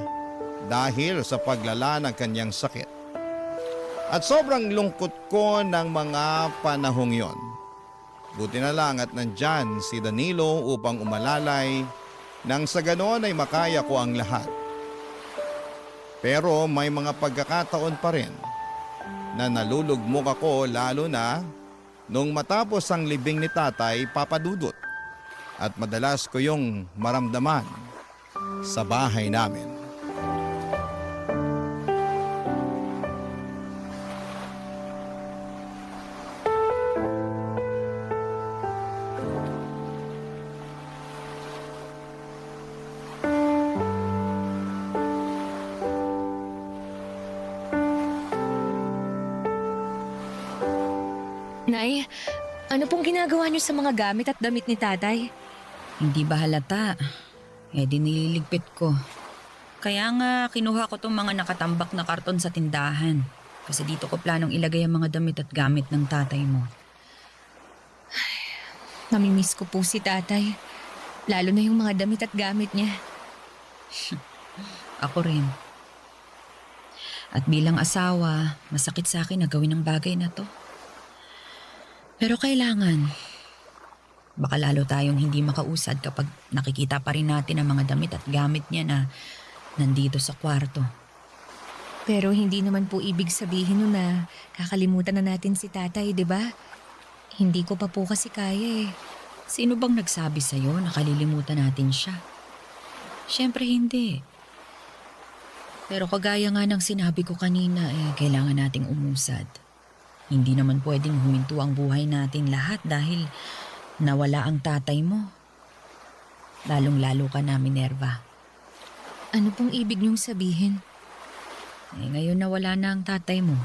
dahil sa paglala ng kanyang sakit. At sobrang lungkot ko ng mga panahong yon. Buti na lang at nandyan si Danilo upang umalalay nang sa ganon ay makaya ko ang lahat. Pero may mga pagkakataon pa rin na nalulugmok ako lalo na nung matapos ang libing ni tatay papadudot at madalas ko yung maramdaman sa bahay namin. Nay, ano pong ginagawa niyo sa mga gamit at damit ni tatay? Hindi ba halata? Eh di nililigpit ko. Kaya nga kinuha ko tong mga nakatambak na karton sa tindahan. Kasi dito ko planong ilagay ang mga damit at gamit ng tatay mo. Namimiss ko po si tatay. Lalo na yung mga damit at gamit niya. Ako rin. At bilang asawa, masakit sa akin na gawin ang bagay na to. Pero kailangan. Baka lalo tayong hindi makausad kapag nakikita pa rin natin ang mga damit at gamit niya na nandito sa kwarto. Pero hindi naman po ibig sabihin nun na kakalimutan na natin si tatay, di ba? Hindi ko pa po kasi kaya eh. Sino bang nagsabi sa'yo na kalilimutan natin siya? Siyempre hindi. Pero kagaya nga ng sinabi ko kanina, kailangan nating umusad. Hindi naman pwedeng huminto ang buhay natin lahat dahil nawala ang tatay mo. Lalong-lalo ka na, Minerva. Ano pong ibig niyong sabihin? Ngayon nawala na ang tatay mo.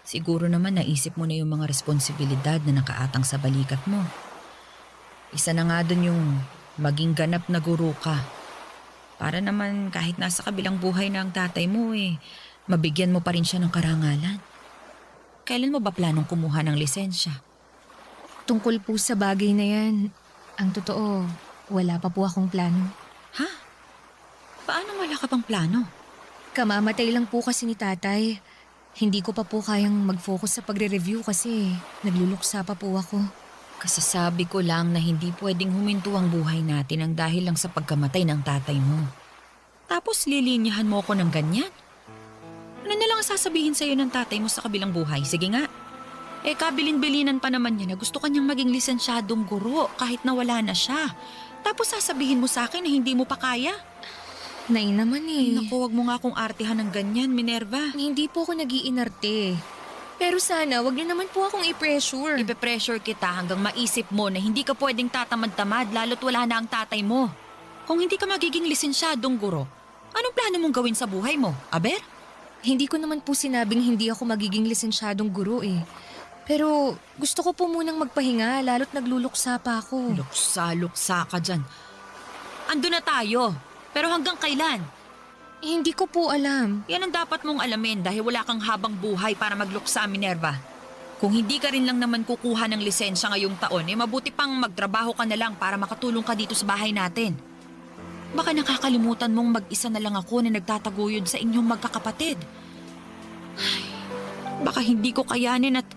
Siguro naman naisip mo na yung mga responsibilidad na nakaatang sa balikat mo. Isa na nga dun yung maging ganap na guro ka. Para naman kahit nasa kabilang buhay na ang tatay mo mabigyan mo pa rin siya ng karangalan. Kailan mo ba planong kumuha ng lisensya? Tungkol po sa bagay na yan, ang totoo, wala pa po akong plano. Ha? Paano wala ka pang plano? Kamamatay lang po kasi ni tatay. Hindi ko pa po kayang mag-focus sa pagre-review kasi nagluluksa pa po ako. Kasasabi ko lang na hindi pwedeng huminto ang buhay natin ang dahil lang sa pagkamatay ng tatay mo. Tapos lilinyahan mo ako ng ganyan? Ano na lang ang sasabihin sa'yo ng tatay mo sa kabilang buhay? Sige nga. Kabilin-bilinan pa naman niya na gusto kanyang maging lisensyadong guro kahit na wala na siya. Tapos sasabihin mo sa akin na hindi mo pa kaya? Nay naman eh. Naku, wag mo nga akong artihan ng ganyan, Minerva. Hindi po ako nag-iinarte. Pero sana, wag niyo naman po akong i-pressure. Ipe-pressure kita hanggang maisip mo na hindi ka pwedeng tatamad-tamad lalo't wala na ang tatay mo. Kung hindi ka magiging lisensyadong guro, anong plano mong gawin sa buhay mo, Aber? Hindi ko naman po sinabing hindi ako magiging lisensyadong guro eh. Pero gusto ko po munang magpahinga lalo't nagluluksa pa ako. Luksa ka dyan. Ando na tayo. Pero hanggang kailan? Hindi ko po alam. Yan ang dapat mong alamin dahil wala kang habang buhay para magluksa, Minerva. Kung hindi ka rin lang naman kukuha ng lisensya ngayong taon, mabuti pang magtrabaho ka na lang para makatulong ka dito sa bahay natin. Baka nakakalimutan mong mag-isa na lang ako na nagtataguyod sa inyong magkakapatid. Ay, baka hindi ko kayanin at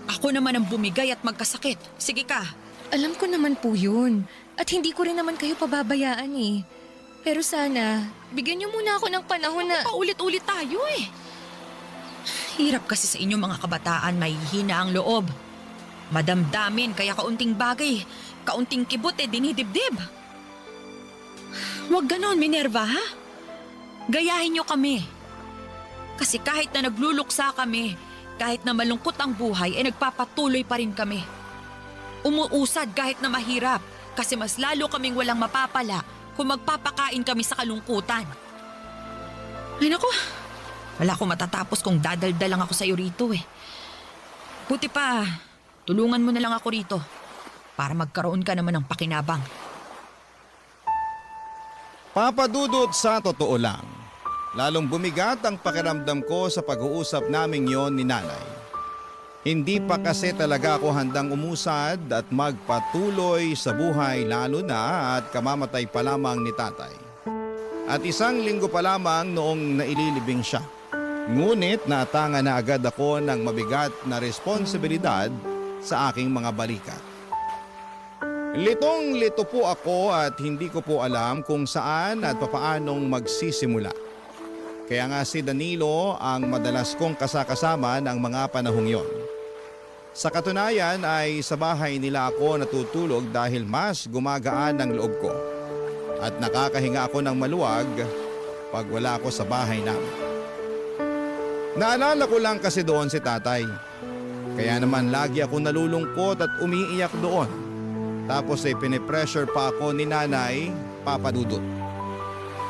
ako naman ang bumigay at magkasakit. Sige ka. Alam ko naman po yun. At hindi ko rin naman kayo pababayaan eh. Pero sana, bigyan niyo muna ako ng panahon na... Paulit-ulit tayo eh. Hirap kasi sa inyong mga kabataan, may hina ang loob. Madamdamin, kaya kaunting bagay, kaunting kibot dinidibdib. Huwag ganon, Minerva, ha? Gayahin niyo kami. Kasi kahit na nagluluksa kami, kahit na malungkot ang buhay, nagpapatuloy pa rin kami. Umuusad kahit na mahirap, kasi mas lalo kaming walang mapapala kung magpapakain kami sa kalungkutan. Ay naku, wala akong matatapos kung dadaldal lang ako sa iyo rito eh. Buti pa, tulungan mo na lang ako rito para magkaroon ka naman ng pakinabang. Papadudot, sa totoo lang, lalong bumigat ang pakiramdam ko sa pag-uusap naming yon ni nanay. Hindi pa kasi talaga ako handang umusad at magpatuloy sa buhay lalo na at kamamatay pa lamang ni tatay. At 1 linggo pa lamang noong naililibing siya. Ngunit natanga na agad ako ng mabigat na responsibilidad sa aking mga balikat. Litong-lito po ako at hindi ko po alam kung saan at papaanong magsisimula. Kaya nga si Danilo ang madalas kong kasakasama ng mga panahong yon. Sa katunayan ay sa bahay nila ako natutulog dahil mas gumagaan ang loob ko. At nakakahinga ako ng maluwag pag wala ako sa bahay namin. Naalala ko lang kasi doon si tatay. Kaya naman lagi ako nalulungkot at umiiyak doon. Tapos ay pinipressure pa ako ni nanay, Papa Dudut.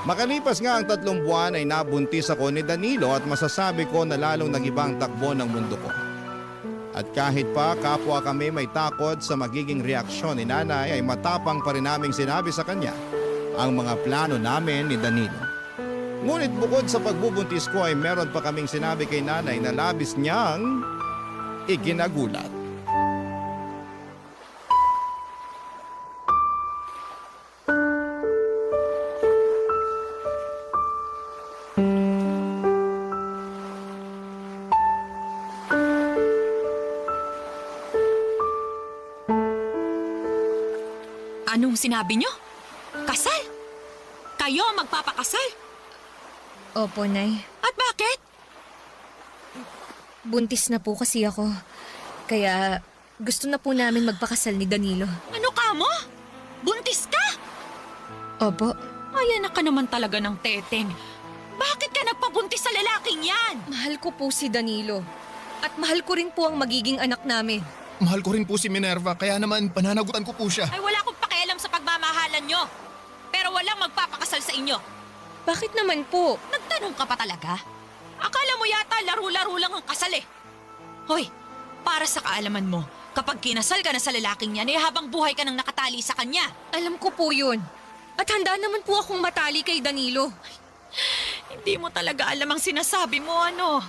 Makalipas nga ang 3 buwan ay nabuntis ako ni Danilo at masasabi ko na lalong nag-ibang takbo ng mundo ko. At kahit pa kapwa kami may takot sa magiging reaksyon ni nanay ay matapang pa rin naming sinabi sa kanya ang mga plano namin ni Danilo. Ngunit bukod sa pagbubuntis ko ay meron pa kaming sinabi kay nanay na labis niyang ikinagulat. Anong sinabi nyo? Kasal? Kayo ang magpapakasal? Opo, Nay. At bakit? Buntis na po kasi ako. Kaya gusto na po namin magpakasal ni Danilo. Ano ka mo? Buntis ka? Opo. Ay, anak ka naman talaga ng teteng. Bakit ka nagpabuntis sa lalaking yan? Mahal ko po si Danilo. At mahal ko rin po ang magiging anak namin. Mahal ko rin po si Minerva, kaya naman pananagutan ko po siya. Ay, wala akong pakialam sa pagmamahalan nyo. Pero walang magpapakasal sa inyo. Bakit naman po? Nagtanong ka pa talaga? Akala mo yata laro-laro lang ang kasal eh. Hoy, para sa kaalaman mo, kapag kinasal ka na sa lalaking yan, eh habang buhay ka nang nakatali sa kanya. Alam ko po yun. At handa naman po akong matali kay Danilo. Hindi mo talaga alam ang sinasabi mo, ano?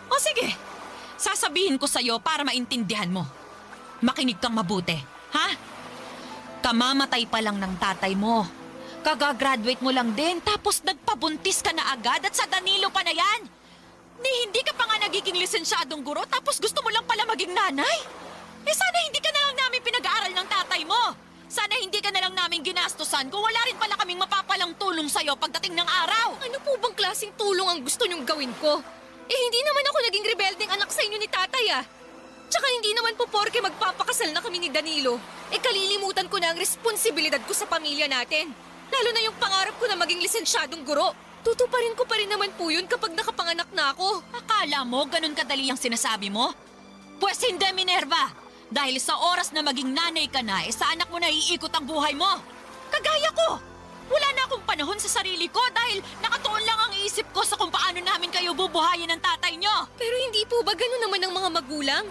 O sige, sasabihin ko sa'yo para maintindihan mo. Makinig kang mabuti, ha? Kamamatay pa lang ng tatay mo. Kagagraduate mo lang din, tapos nagpabuntis ka na agad at sa Danilo pa na yan. Hindi ka pa nga nagiging lisensyadong guro, tapos gusto mo lang pala maging nanay? Eh sana hindi ka na lang namin pinag-aaral ng tatay mo. Sana hindi ka na lang namin ginastusan kung wala rin pala kaming mapapalang tulong sa'yo pagdating ng araw. Ano po bang klaseng tulong ang gusto niyong gawin ko? Eh hindi naman ako naging rebeldeng anak sa inyo ni tatay ah. Tsaka hindi naman po porke magpapakasal na kami ni Danilo, eh kalilimutan ko na ang responsibilidad ko sa pamilya natin. Lalo na yung pangarap ko na maging lisensyadong guro. Tutuparin ko pa rin naman po yun kapag nakapanganak na ako. Akala mo ganun kadali ang sinasabi mo? Pwes hindi, Minerva. Dahil sa oras na maging nanay ka na, sa anak mo na iikot ang buhay mo. Kagaya ko. Wala na akong panahon sa sarili ko dahil nakatuon lang ang isip ko sa kung paano namin kayo bubuhayin ng tatay nyo. Pero hindi po ba ganun naman ang mga magulang?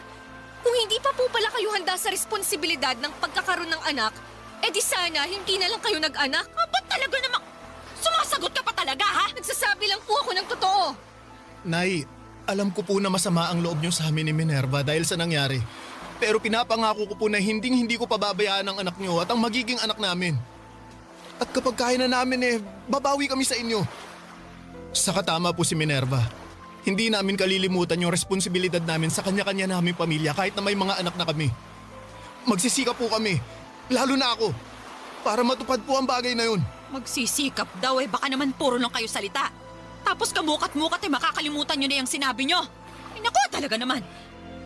Kung hindi pa po pala kayo handa sa responsibilidad ng pagkakaroon ng anak, eh di sana hindi na lang kayo nag-anak. Ba't talaga namang sumasagot ka pa talaga, ha? Nagsasabi lang po ako ng totoo. Nay, alam ko po na masama ang loob niyo sa amin ni Minerva dahil sa nangyari. Pero pinapangako ko po na hindi ko pababayaan ang anak niyo at ang magiging anak namin. At kapag kaya na namin babawi kami sa inyo. Saka tama po si Minerva. Hindi namin kalilimutan yung responsibilidad namin sa kanya-kanya naming pamilya kahit na may mga anak na kami. Magsisikap po kami, lalo na ako, para matupad po ang bagay na yun. Magsisikap daw baka naman puro lang kayo salita. Tapos kamukat-mukat makakalimutan nyo na yung sinabi nyo. Ay naku, talaga naman.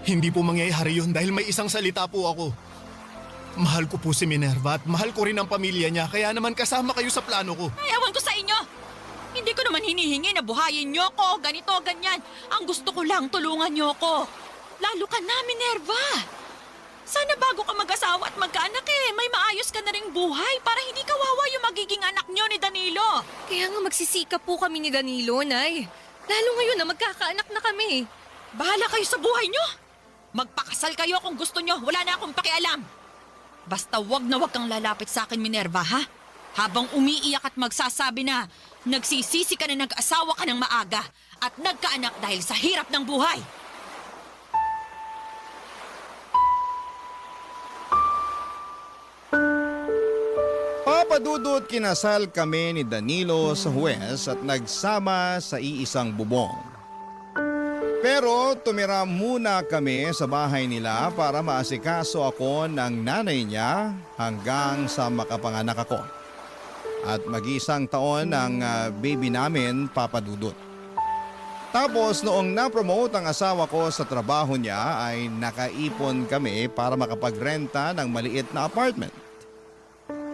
Hindi po mangyayari yun dahil may isang salita po ako. Mahal ko po si Minerva at mahal ko rin ang pamilya niya kaya naman kasama kayo sa plano ko. Ay, ewan ko sa inyo. Hindi ko naman hinihingi na buhayin nyo ko, ganito, ganyan. Ang gusto ko lang, tulungan nyo ko. Lalo ka na, Minerva. Sana bago ka mag-asawa at magkaanak may maayos ka na ring buhay para hindi kawawa yung magiging anak nyo ni Danilo. Kaya nga magsisikap po kami ni Danilo, Nay. Lalo ngayon na magkakaanak na kami. Bahala kayo sa buhay nyo. Magpakasal kayo kung gusto nyo. Wala na akong pakialam. Basta wag na wag kang lalapit sa akin, Minerva, ha? Habang umiiyak at magsasabi na nagsisisi ka na nag-asawa ka ng maaga at nagkaanak dahil sa hirap ng buhay. Papadudot kinasal kami ni Danilo sa Huwes at nagsama sa iisang bubong. Pero tumira muna kami sa bahay nila para maasikaso ako ng nanay niya hanggang sa makapanganak ako. At mag-isang taon ang baby namin, Papa Dudut. Tapos noong na-promote ang asawa ko sa trabaho niya ay nakaipon kami para makapagrenta ng maliit na apartment.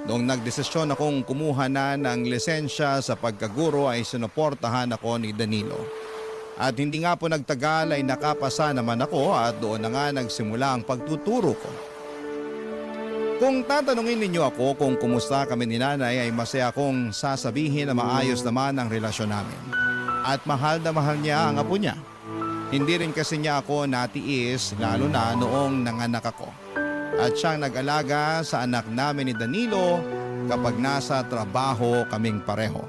Noong nagdesisyon akong kumuha na ng lisensya sa pagkaguro ay sinuportahan ako ni Danilo. At hindi nga po nagtagal ay nakapasa naman ako at doon na nga nagsimula ang pagtuturo ko. Kung tatanungin ninyo ako kung kumusta kami ni nanay ay masaya akong sasabihin na maayos naman ang relasyon namin. At mahal na mahal niya ang apo niya. Hindi rin kasi niya ako natiis lalo na noong nanganak ako. At siyang nag-alaga sa anak namin ni Danilo kapag nasa trabaho kaming pareho.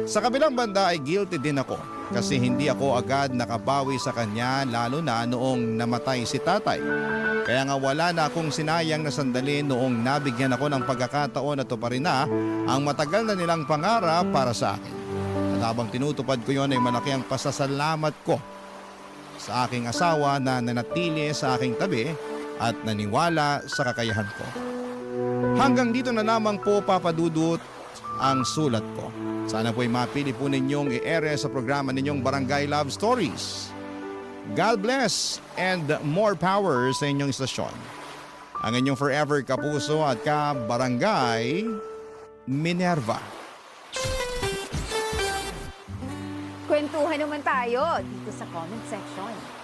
Sa kabilang banda ay guilty din ako kasi hindi ako agad nakabawi sa kanya lalo na noong namatay si tatay. Kaya nga wala na akong sinayang na sandali noong nabigyan ako ng pagkakataon na tuparin na ang matagal na nilang pangarap para sa akin. At habang tinutupad ko yon ay malaki ang pasasalamat ko sa aking asawa na nanatili sa aking tabi at naniwala sa kakayahan ko. Hanggang dito na lamang po, Papa Dudut, ang sulat ko. Sana po'y mapili po ninyong i-ere sa programa ninyong Barangay Love Stories. God bless and more power sa inyong istasyon. Ang inyong forever kapuso at ka-Barangay Minerva. Kwentuhan naman tayo dito sa comment section.